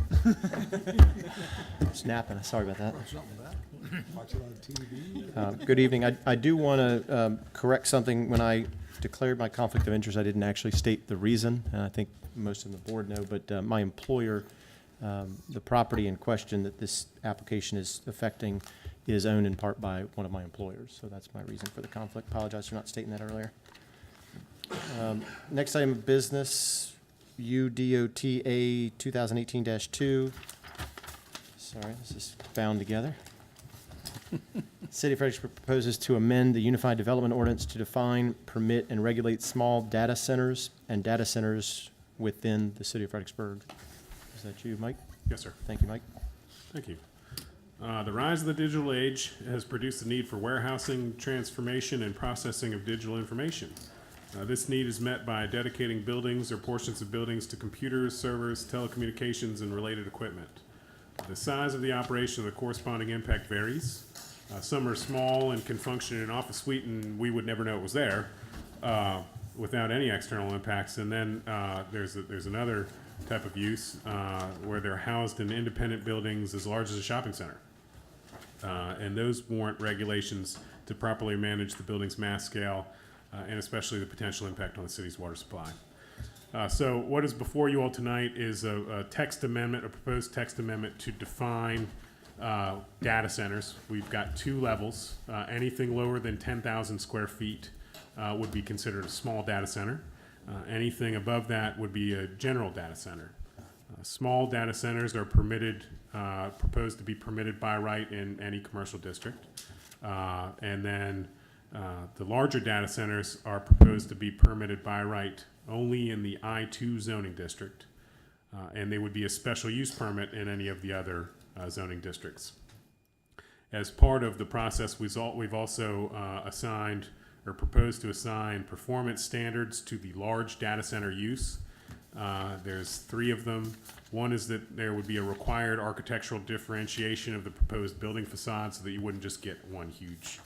Snapping, sorry about that. or something like that. Watch it on TV. Good evening. I do want to correct something. When I declared my conflict of interest, I didn't actually state the reason, and I think most of the board know, but my employer, the property in question that this application is affecting is owned in part by one of my employers, so that's my reason for the conflict. Apologize for not stating that earlier. Next item of business, UDOTA 2018-2. Sorry, this is bound together. City of Fredericksburg proposes to amend the Unified Development Ordinance to define, permit, and regulate small data centers and data centers within the City of Fredericksburg. Is that you, Mike? Yes, sir. Thank you, Mike. Thank you. The rise of the digital age has produced the need for warehousing, transformation, and processing of digital information. This need is met by dedicating buildings or portions of buildings to computers, servers, telecommunications, and related equipment. The size of the operation and the corresponding impact varies. Some are small and can function in an office suite, and we would never know it was there without any external impacts. And then there's another type of use, where they're housed in independent buildings as large as a shopping center. And those warrant regulations to properly manage the building's mass scale, and especially the potential impact on the city's water supply. So what is before you all tonight is a text amendment, a proposed text amendment to define data centers. We've got two levels. Anything lower than 10,000 square feet would be considered a small data center. Anything above that would be a general data center. Small data centers are proposed to be permitted by right in any commercial district. And then the larger data centers are proposed to be permitted by right only in the I-2 zoning district. And they would be a special use permit in any of the other zoning districts. As part of the process, we've also assigned or proposed to assign performance standards to the large data center use. There's 3 of them. One is that there would be a required architectural differentiation of the proposed building facade so that you wouldn't just get one huge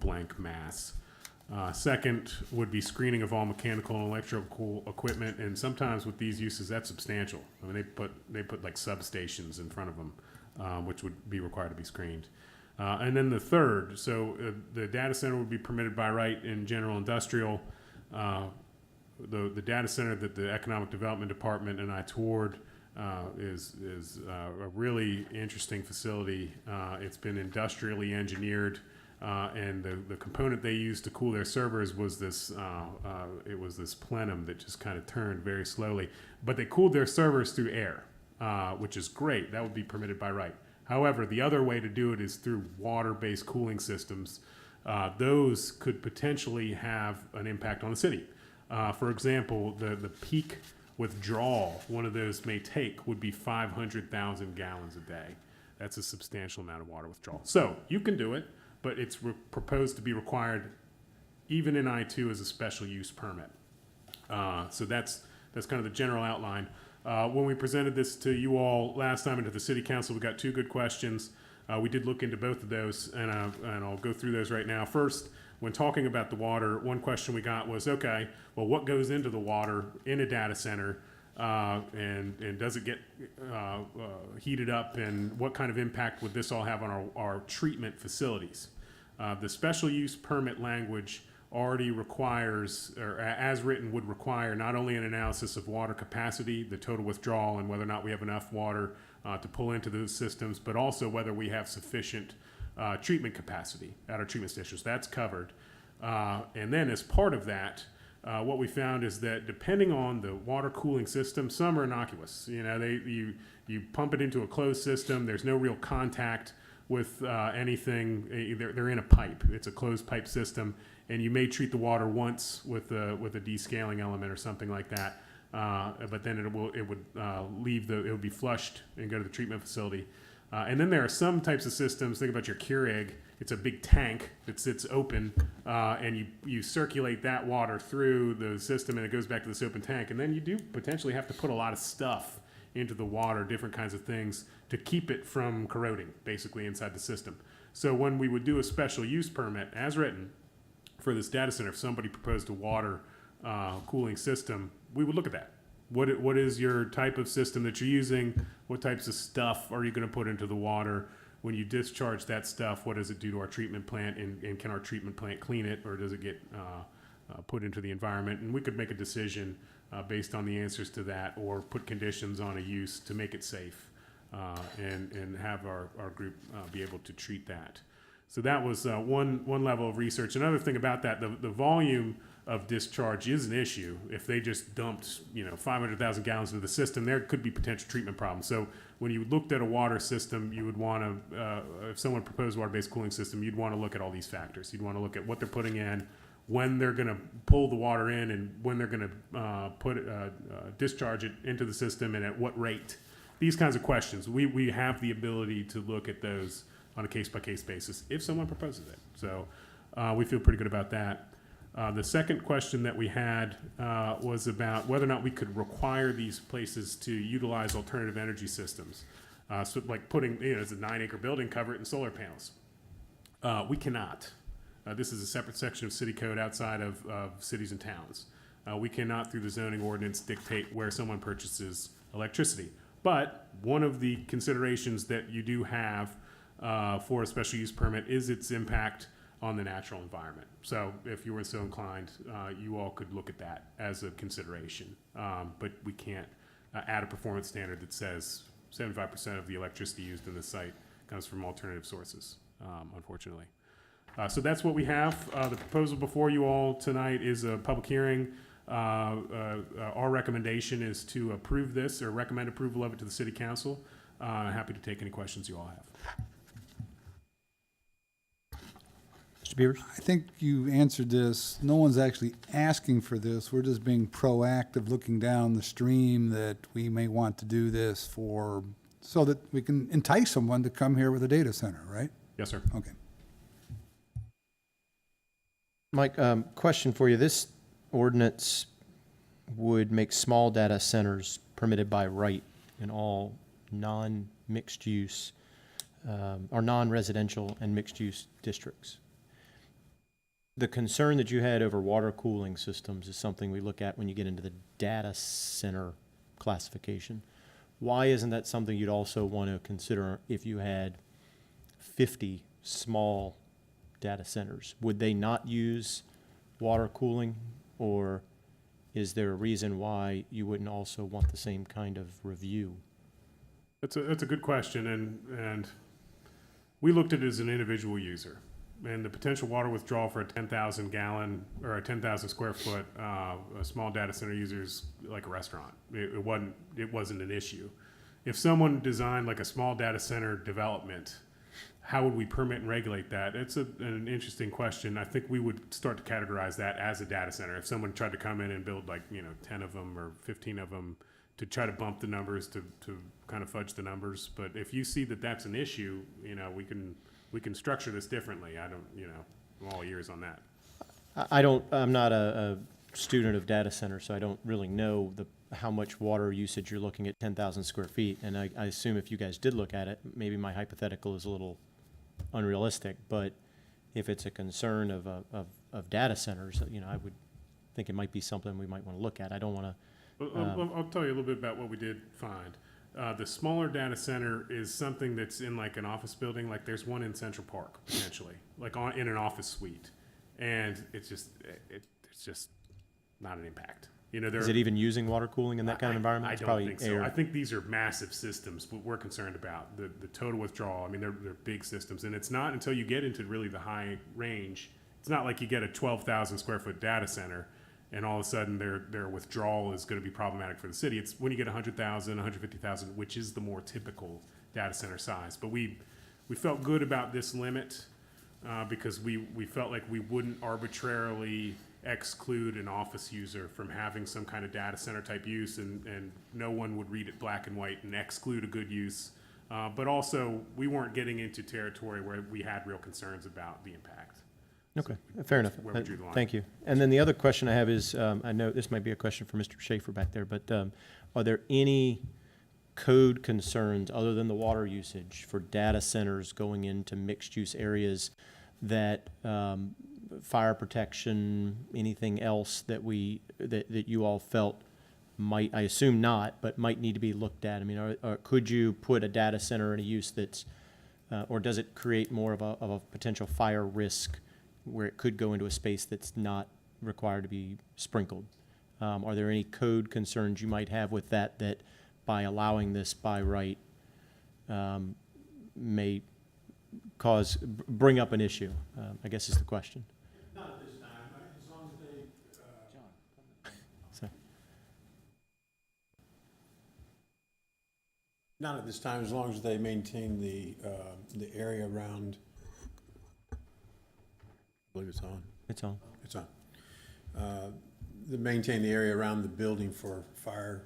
blank mass. Second would be screening of all mechanical and electrical equipment, and sometimes with these uses that's substantial. I mean, they put like substations in front of them, which would be required to be screened. And then the third, so the data center would be permitted by right in general industrial. The data center that the Economic Development Department and I toured is a really interesting facility. It's been industrially engineered, and the component they used to cool their servers was this plenum that just kind of turned very slowly. But they cooled their servers through air, which is great. That would be permitted by right. However, the other way to do it is through water-based cooling systems. Those could potentially have an impact on the city. For example, the peak withdrawal one of those may take would be 500,000 gallons a day. That's a substantial amount of water withdrawal. So you can do it, but it's proposed to be required even in I-2 as a special use permit. So that's kind of the general outline. When we presented this to you all last time and to the city council, we got 2 good questions. We did look into both of those, and I'll go through those right now. First, when talking about the water, one question we got was, okay, well, what goes into the water in a data center, and does it get heated up, and what kind of impact would this all have on our treatment facilities? The special use permit language already requires, or as written would require, not only an analysis of water capacity, the total withdrawal, and whether or not we have enough water to pull into those systems, but also whether we have sufficient treatment capacity at our treatment stations. That's covered. And then as part of that, what we found is that depending on the water cooling system, some are innocuous. You know, you pump it into a closed system, there's no real contact with anything. They're in a pipe. It's a closed pipe system, and you may treat the water once with a descaling element or something like that. But then it would be flushed and go to the treatment facility. And then there are some types of systems. Think about your Keurig. It's a big tank that sits open, and you circulate that water through the system, and it goes back to this open tank. And then you do potentially have to put a lot of stuff into the water, different kinds of things, to keep it from corroding, basically, inside the system. So when we would do a special use permit, as written, for this data center, if somebody proposed a water cooling system, we would look at that. What is your type of system that you're using? What types of stuff are you going to put into the water? When you discharge that stuff, what does it do to our treatment plant? And can our treatment plant clean it, or does it get put into the environment? And we could make a decision based on the answers to that, or put conditions on a use to make it safe, and have our group be able to treat that. So that was one level of research. Another thing about that, the volume of discharge is an issue. If they just dumped 500,000 gallons into the system, there could be potential treatment problems. So when you looked at a water system, you would want to, if someone proposed a water-based cooling system, you'd want to look at all these factors. You'd want to look at what they're putting in, when they're going to pull the water in, and when they're going to discharge it into the system, and at what rate. These kinds of questions. We have the ability to look at those on a case-by-case basis if someone proposes it. So we feel pretty good about that. The second question that we had was about whether or not we could require these places to utilize alternative energy systems. So like putting, it's a 9-acre building, cover it in solar panels. We cannot. This is a separate section of city code outside of cities and towns. We cannot, through the zoning ordinance, dictate where someone purchases electricity. But one of the considerations that you do have for a special use permit is its impact on the natural environment. So if you were so inclined, you all could look at that as a consideration. But we can't add a performance standard that says 75% of the electricity used in the site comes from alternative sources, unfortunately. So that's what we have. The proposal before you all tonight is a public hearing. Our recommendation is to approve this or recommend approval of it to the city council. Happy to take any questions you all have. Mr. Beavers? I think you answered this. No one's actually asking for this. We're just being proactive, looking down the stream that we may want to do this for, so that we can entice someone to come here with a data center, right? Yes, sir. Okay. Mike, question for you. This ordinance would make small data centers permitted by right in all non-mixed use or non-residential and mixed use districts. The concern that you had over water cooling systems is something we look at when you get into the data center classification. Why isn't that something you'd also want to consider if you had 50 small data centers? Would they not use water cooling, or is there a reason why you wouldn't also want the same kind of review? That's a good question, and we looked at it as an individual user. And the potential water withdrawal for a 10,000 gallon or a 10,000 square foot a small data center user is like a restaurant. It wasn't an issue. If someone designed like a small data center development, how would we permit and regulate that? It's an interesting question. I think we would start to categorize that as a data center. If someone tried to come in and build 10 of them or 15 of them to try to bump the numbers to kind of fudge the numbers. But if you see that that's an issue, we can structure this differently. I'm all ears on that. I'm not a student of data centers, so I don't really know how much water usage you're looking at 10,000 square feet. And I assume if you guys did look at it, maybe my hypothetical is a little unrealistic, but if it's a concern of data centers, I would think it might be something we might want to look at. I don't want to. I'll tell you a little bit about what we did find. The smaller data center is something that's in like an office building. Like there's one in Central Park potentially, in an office suite, and it's just not an impact. Is it even using water cooling in that kind of environment? I don't think so. I think these are massive systems. What we're concerned about the total withdrawal. I mean, they're big systems, and it's not until you get into really the high range. It's not like you get a 12,000 square foot data center, and all of a sudden their withdrawal is going to be problematic for the city. It's when you get 100,000, 150,000, which is the more typical data center size. But we felt good about this limit because we felt like we wouldn't arbitrarily exclude an office user from having some kind of data center type use, and no one would read it black and white and exclude a good use. But also, we weren't getting into territory where we had real concerns about the impact. Okay, fair enough. Where we drew the line. Thank you. And then the other question I have is, I know this might be a question for Mr. Schaefer back there, but are there any code concerns other than the water usage for data centers going into mixed-use areas that fire protection, anything else that you all felt might, I assume not, but might need to be looked at? I mean, could you put a data center in a use that's, or does it create more of a potential fire risk where it could go into a space that's not required to be sprinkled? Are there any code concerns you might have with that by allowing this by right may bring up an issue, I guess is the question. Not at this time, as long as they, So, not at this time, as long as they maintain the area around, I believe it's on. it's on. It's on. They maintain the area around the building for fire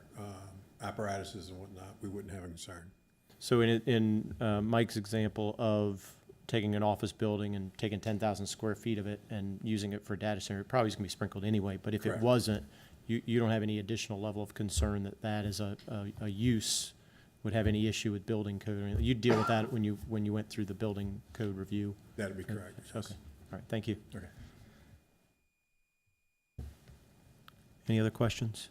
apparatuses and whatnot, we wouldn't have a concern. So in Mike's example of taking an office building and taking 10,000 square feet of it and using it for a data center, it probably is going to be sprinkled anyway. But if Correct. it wasn't, you don't have any additional level of concern that as a use would have any issue with building code or anything. You'd deal with that when you went through the building code review. That'd be correct. yes. Okay. All right. Thank you. Okay. Any other questions?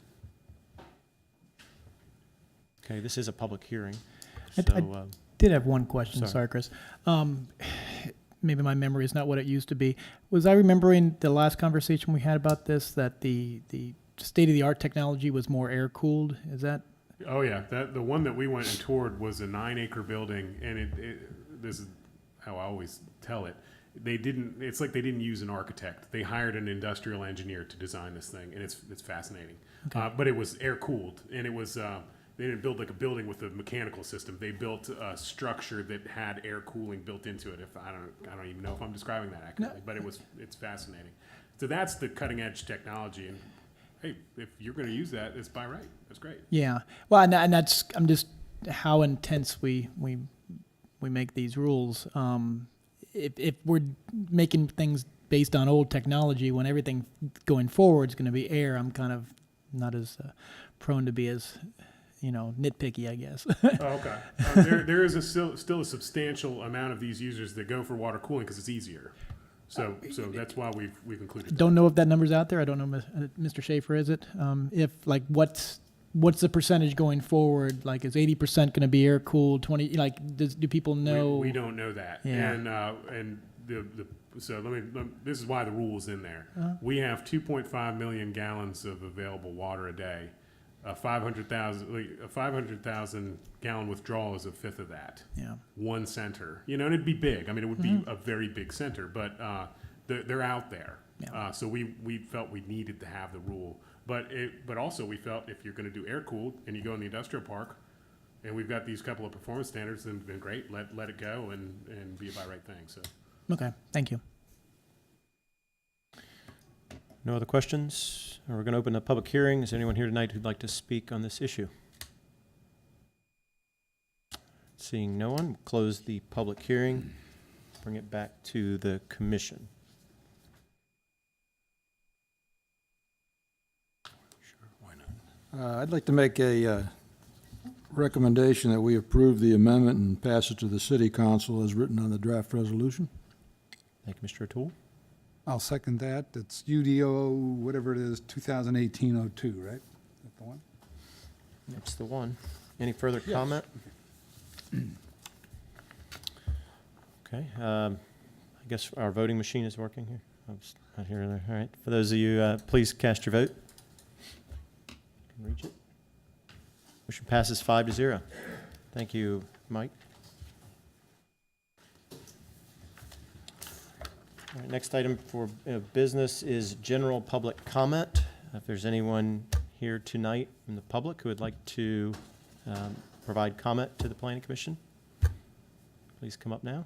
Okay, this is a public hearing, I- so, I- Did have one question, Sorry. sorry, Chris. Maybe my memory is not what it used to be. Was I remembering the last conversation we had about this, that the state-of-the-art technology was more air-cooled? Is that? Oh yeah, the one that we went and toured was a 9-acre building, and this is how I always tell it. It's like they didn't use an architect. They hired an industrial engineer to design this thing, and it's fascinating. Okay. But it was air cooled, and it was they didn't build like a building with a mechanical system. They built a structure that had air cooling built into it. If I don't even know if I'm describing that accurately, but it's fascinating. So that's the cutting edge technology, and hey, if you're going to use that, it's by right. That's great. Yeah. Well, and that's, I'm just, how intense we make these rules. If we're making things based on old technology, when everything going forward is going to be air, I'm kind of not as prone to be as, nitpicky, I guess. Oh, okay. There is still a substantial amount of these users that go for water cooling because it's easier. So that's why we've included that. Don't know if that number's out there. I don't know, Mr. Schaefer, is it? If, like, what's the percentage going forward? Like, is 80% going to be air cooled? 20? Like, do people know? We don't know that. Yeah. And so this is why the rule is in there. We have 2.5 million gallons of available water a day. 500,000 gallon withdrawal is a fifth of that. Yeah. One center, and it'd be big. I mean, it would be a very big center, but they're out there. Yeah. So we felt we needed to have the rule, but also we felt if you're going to do air cooled and you go in the industrial park, and we've got these couple of performance standards, then great, let it go and be a by right thing. So Okay. Thank you. no other questions? We're going to open the public hearing. Is there anyone here tonight who'd like to speak on this issue? Seeing no one, close the public hearing, bring it back to the commission. I'd like to make a recommendation that we approve the amendment and pass it to the city council as written on the draft resolution. Thank you, Mr. O'Toole. I'll second that. It's UDO, whatever it is, 2018-02, right? Is that the one? That's the one. Any further comment? Okay, I guess our voting machine is working here. I was not here or there. All right. For those of you, please cast your vote. Can reach it. Motion passes 5-0. Thank you, Mike. All right, next item for business is general public comment. If there's anyone here tonight from the public who would like to provide comment to the Planning Commission, please come up now.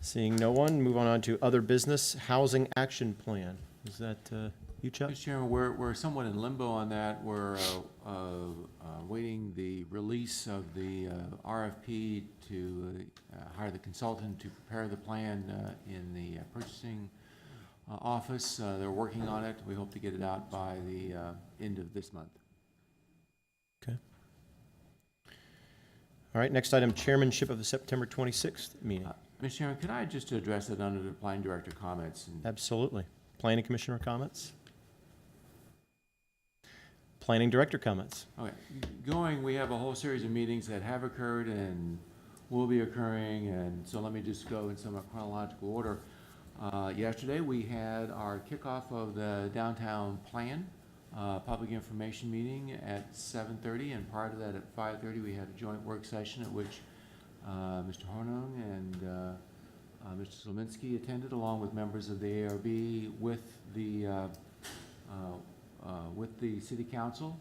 Seeing no one, move on to other business. Housing Action Plan. Is that you, Chuck? Mr. Chairman, we're somewhat in limbo on that. We're waiting the release of the RFP to hire the consultant to prepare the plan in the purchasing office. They're working on it. We hope to get it out by the end of this month. Okay. All right, next item, chairmanship of the September 26th meeting. Mr. Chairman, could I just address it under the planning director comments? Absolutely. Planning Commissioner comments? Planning Director comments? Okay, we have a whole series of meetings that have occurred and will be occurring, and so let me just go in somewhat chronological order. Yesterday, we had our kickoff of the downtown plan, public information meeting at 7:30, and prior to that at 5:30, we had a joint work session at which Mr. Hornung and Mr. Slominski attended, along with members of the ARB with the City Council.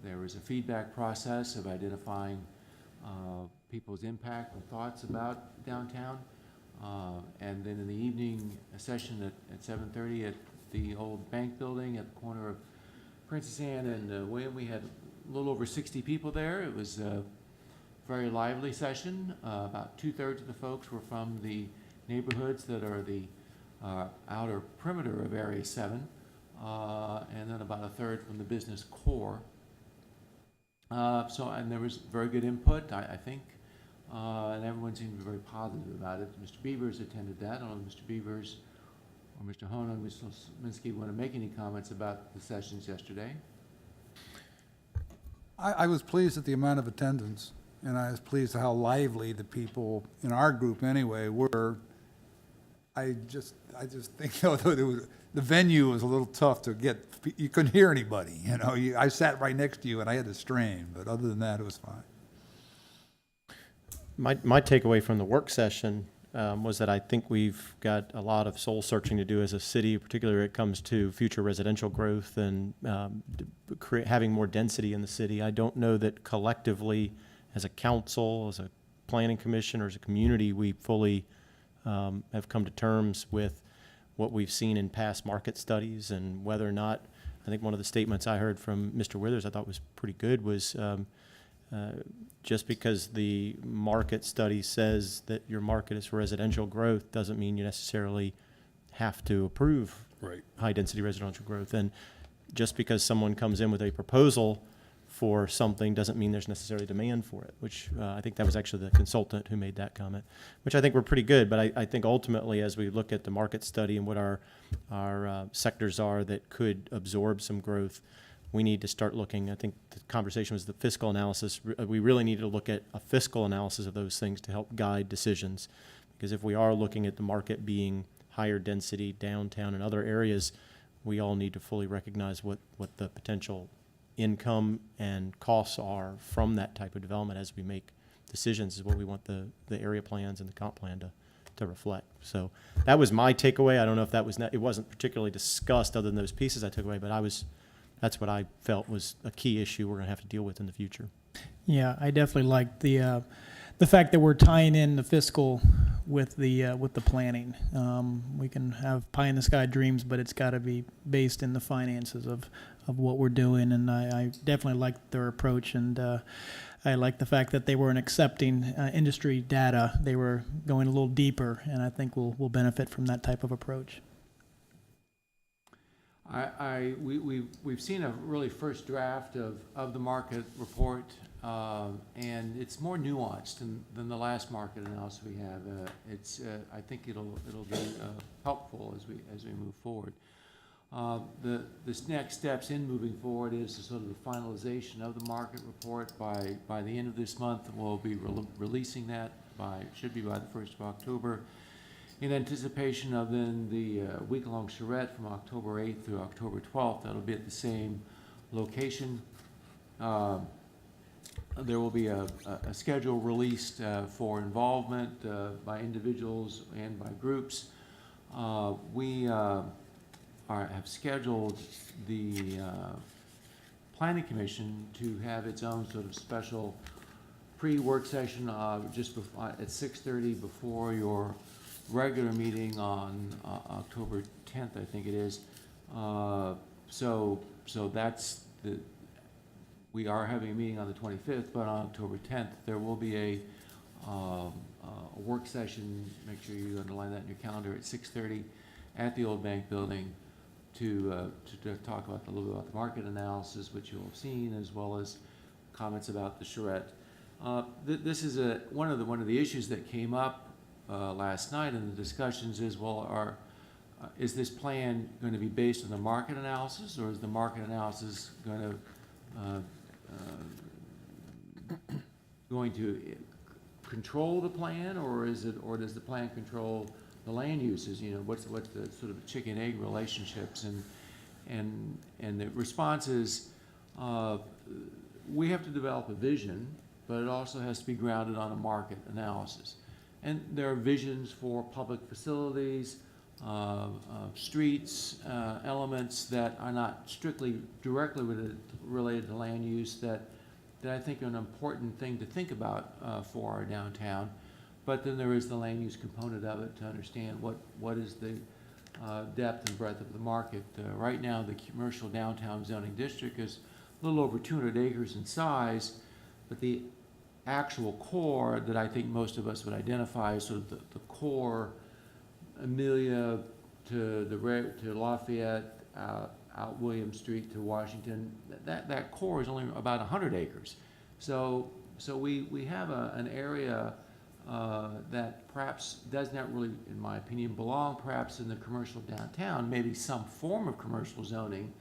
There was a feedback process of identifying people's impact and thoughts about downtown. And then in the evening, a session at 7:30 at the old bank building at the corner of Princess Anne and William. We had a little over 60 people there. It was a very lively session. About 2/3 of the folks were from the neighborhoods that are the outer perimeter of Area 7, and then about 1/3 from the business core. And there was very good input, I think, and everyone seemed to be very positive about it. Mr. Beavers attended that. I don't know if Mr. Beavers or Mr. Honan, Mr. Minsky want to make any comments about the sessions yesterday. I was pleased at the amount of attendance, and I was pleased at how lively the people, in our group anyway, were. I just think, although the venue was a little tough to get, you couldn't hear anybody, you know. I sat right next to you and I had to strain, but other than that, it was fine. My takeaway from the work session was that I think we've got a lot of soul searching to do as a city, particularly when it comes to future residential growth and having more density in the city. I don't know that collectively, as a council, as a planning commission, or as a community, we fully have come to terms with what we've seen in past market studies, and whether or not, I think one of the statements I heard from Mr. Withers I thought was pretty good was just because the market study says that your market is for residential growth doesn't mean you necessarily have to approve high-density residential growth. And just because someone comes in with a proposal for something doesn't mean there's necessarily demand for it, which I think that was actually the consultant who made that comment, which I think were pretty good. But I think ultimately, as we look at the market study and what our sectors are that could absorb some growth, we need to start looking. I think the conversation was the fiscal analysis. We really need to look at a fiscal analysis of those things to help guide decisions. Because if we are looking at the market being higher density downtown and other areas, we all need to fully recognize what the potential income and costs are from that type of development as we make decisions, is what we want the area plans and the comp plan to reflect. So that was my takeaway. I don't know if that was it wasn't particularly discussed other than those pieces I took away, but that's what I felt was a key issue we're going to have to deal with in the future. Yeah, I definitely like the fact that we're tying in the fiscal with the planning. We can have pie in the sky dreams, but it's got to be based in the finances of what we're doing. And I definitely like their approach, and I like the fact that they weren't accepting industry data. They were going a little deeper, and I think we'll benefit from that type of approach. We've seen a really first draft of the market report, and it's more nuanced than the last market analysis we have. I think it'll be helpful as we move forward. The next steps in moving forward is sort of the finalization of the market report by the end of this month. We'll be releasing that should be by the 1st of October. In anticipation of then the week-long charrette from October 8th through October 12th, that'll be at the same location. There will be a schedule released for involvement by individuals and by groups. We have scheduled the Planning Commission to have its own sort of special pre-work session just at 6:30 before your regular meeting on October 10th, I think it is. So that's we are having a meeting on the 25th, but on October 10th, there will be a work session. Make sure you underline that in your calendar at 6:30 at the Old Bank Building to talk about a little bit about the market analysis, which you'll have seen, as well as comments about the charrette. This is one of the issues that came up last night in the discussions is, well, is this plan going to be based on the market analysis, or is the market analysis going to control the plan, or does the plan control the land uses? You know, what's the sort of chicken-egg relationships? And the response is we have to develop a vision, but it also has to be grounded on a market analysis. And there are visions for public facilities, streets, elements that are not strictly directly related to land use that I think are an important thing to think about for our downtown. But then there is the land use component of it to understand what is the depth and breadth of the market. Right now, the commercial downtown zoning district is a little over 200 acres in size, but the actual core that I think most of us would identify as sort of the core, Amelia to Lafayette, out William Street to Washington, that core is only about 100 acres. So we have an area that perhaps does not really, in my opinion, belong perhaps in the commercial downtown, maybe some form of commercial zoning,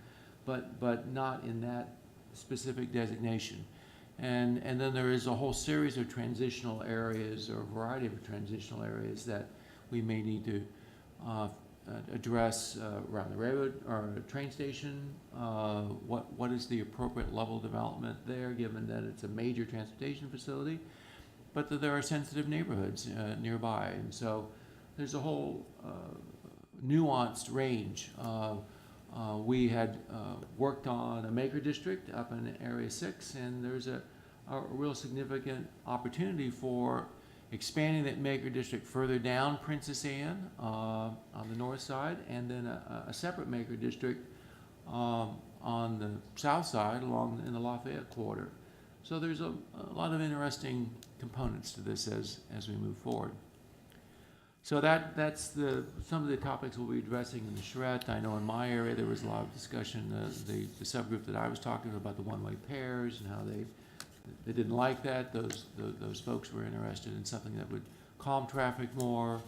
but not in that specific designation. And then there is a whole series of transitional areas, or a variety of transitional areas that we may need to address around the railroad or train station. What is the appropriate level of development there, given that it's a major transportation facility, but that there are sensitive neighborhoods nearby. And so there's a whole nuanced range. We had worked on a maker district up in Area 6, and there's a real significant opportunity for expanding that maker district further down Princess Anne on the north side, and then a separate maker district on the south side along in the Lafayette quarter. So there's a lot of interesting components to this as we move forward. So that's some of the topics we'll be addressing in the charrette. I know in my area there was a lot of discussion, the subgroup that I was talking about the one-way pairs and how they didn't like that. Those folks were interested in something that would calm traffic more.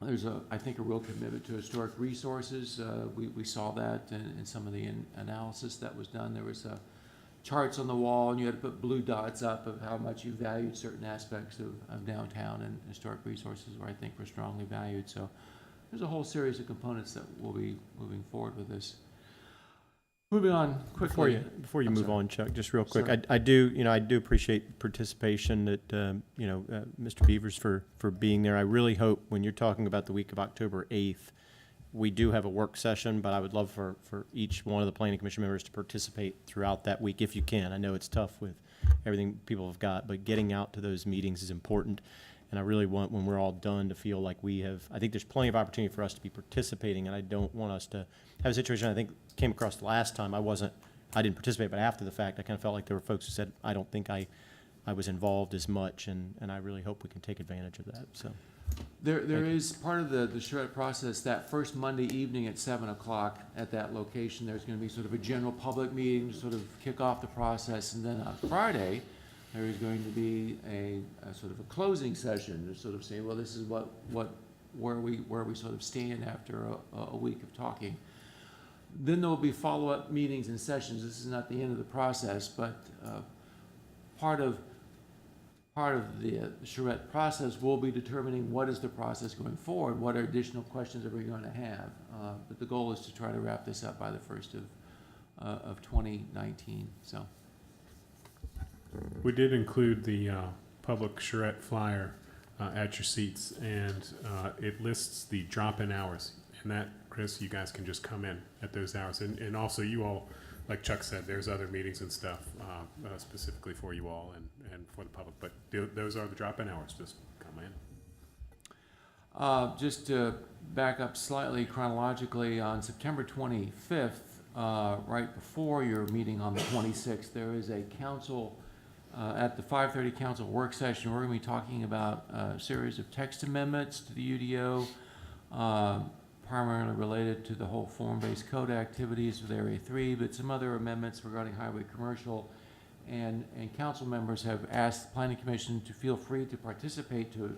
There's I think a real commitment to historic resources. We saw that in some of the analysis that was done. There was charts on the wall, and you had to put blue dots up of how much you valued certain aspects of downtown, and historic resources where I think were strongly valued. So there's a whole series of components that will be moving forward with this. Moving on quickly. Before you I'm move sorry. on, Chuck, just real quick, Sorry. I do appreciate participation that, Mr. Beavers for being there. I really hope when you're talking about the week of October 8th, we do have a work session, but I would love for each one of the planning commission members to participate throughout that week if you can. I know it's tough with everything people have got, but getting out to those meetings is important. And I really want, when we're all done, to feel like I think there's plenty of opportunity for us to be participating, and I don't want us to have a situation I think came across the last time. I didn't participate, but after the fact, I kind of felt like there were folks who said, I don't think I was involved as much, and I really hope we can take advantage of that, so. There is part of the charrette process that first Monday evening at 7 o'clock at that location. There's going to be sort of a general public meeting to sort of kick off the process, and then on Friday, there is going to be a sort of a closing session to sort of say, well, this is where we sort of stand after a week of talking. Then there will be follow-up meetings and sessions. This is not the end of the process, but part of the charrette process will be determining what is the process going forward, what additional questions are we going to have. But the goal is to try to wrap this up by the 1st of 2019. So. We did include the public charrette flyer at your seats, and it lists the drop-in hours. And that, Chris, you guys can just come in at those hours. And also you all, like Chuck said, there's other meetings and stuff specifically for you all and for the public. But those are the drop-in hours. Just come in. Just to back up slightly chronologically, on September 25th, right before your meeting on the 26th, there is a council, at the 5:30 council work session, we're going to be talking about a series of text amendments to the UDO, primarily related to the whole form-based code activities with Area 3, but some other amendments regarding highway commercial. And council members have asked the Planning Commission to feel free to participate, to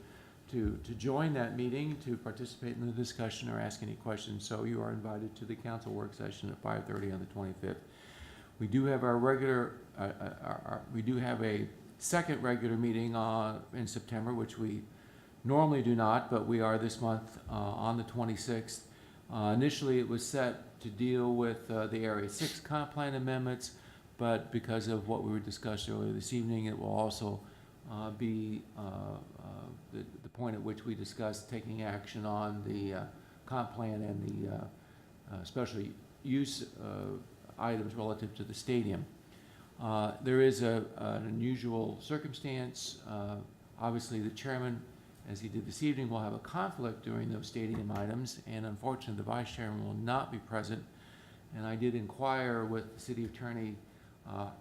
join that meeting, to participate in the discussion or ask any questions. So you are invited to the council work session at 5:30 on the 25th. We do have our regular, we do have a second regular meeting in September, which we normally do not, but we are this month on the 26th. Initially, it was set to deal with the Area 6 comp plan amendments, but because of what we were discussed earlier this evening, it will also be the point at which we discuss taking action on the comp plan and the special use items relative to the stadium. There is an unusual circumstance. Obviously, the chairman, as he did this evening, will have a conflict during those stadium items, and unfortunately, the vice chairman will not be present. And I did inquire with the city attorney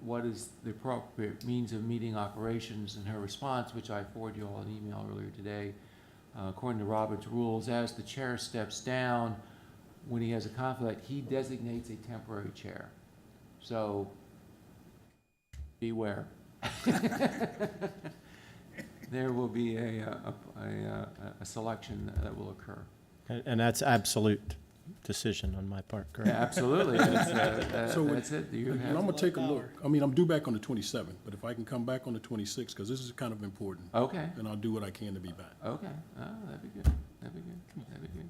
what is the appropriate means of meeting operations, and her response, which I forwarded you all an email earlier today, according to Robert's rules, as the chair steps down when he has a conflict, he designates a temporary chair. So beware. There will be a selection that will occur. And that's absolute. decision on my part, Yeah, correct? absolutely. So That's it. You And have, I'm gonna take a look. I mean, I'm due back on the 27th, but if I can come back on the 26th, because this is kind of important, okay, then I'll do what I can to be back. okay. Oh, that'd be good. That'd be good. That'd be good.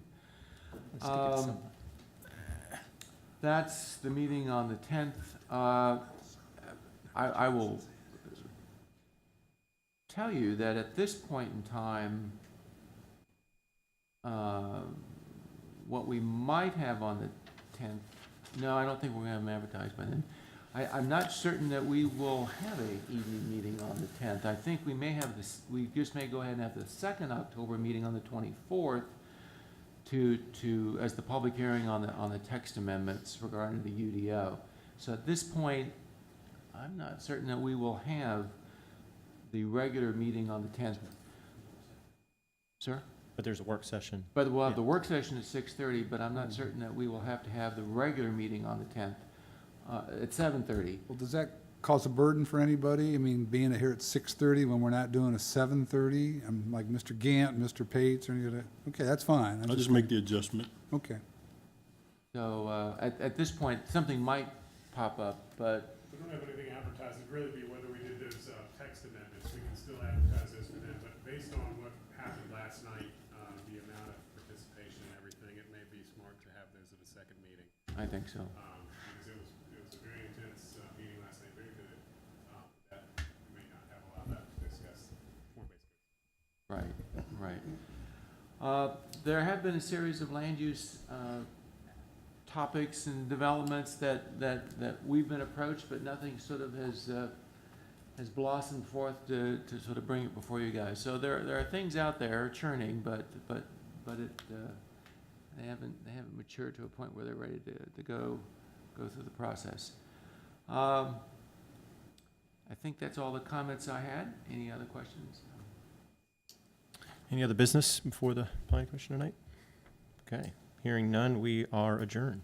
That's the meeting on the 10th. I will tell you that at this point in time, what we might have on the 10th, no, I don't think we're gonna have them advertised by then. I'm not certain that we will have a evening meeting on the 10th. I think we may have this, we just may go ahead and have the second October meeting on the 24th as the public hearing on the text amendments regarding the UDO. So at this point, I'm not certain that we will have the regular meeting on the 10th. Sir? But there's a work session. But we'll have the work session at 6:30, but I'm not certain that we will have to have the regular meeting on the 10th at 7:30. Well, does that cause a burden for anybody? I mean, being here at 6:30 when we're not doing a 7:30? I'm like Mr. Gant, Mr. Pates, or any of that. Okay, that's fine. I'll just make the adjustment. Okay. So at this point, something might pop up, but We don't have anything advertised. It'd really be whether we did those text amendments. We can still advertise those for them, but based on what happened last night, the amount of participation and everything, it may be smart to have those at a second meeting. I think so. Because it was a very intense meeting last night, very good. That we may not have a lot left to discuss form-based code. Right, right. There have been a series of land use topics and developments that we've been approached, but nothing sort of has blossomed forth to sort of bring it before you guys. So there are things out there churning, but they haven't matured to a point where they're ready to go through the process. I think that's all the comments I had. Any other questions? Any other business before the planning commission tonight? Okay, hearing none, we are adjourned.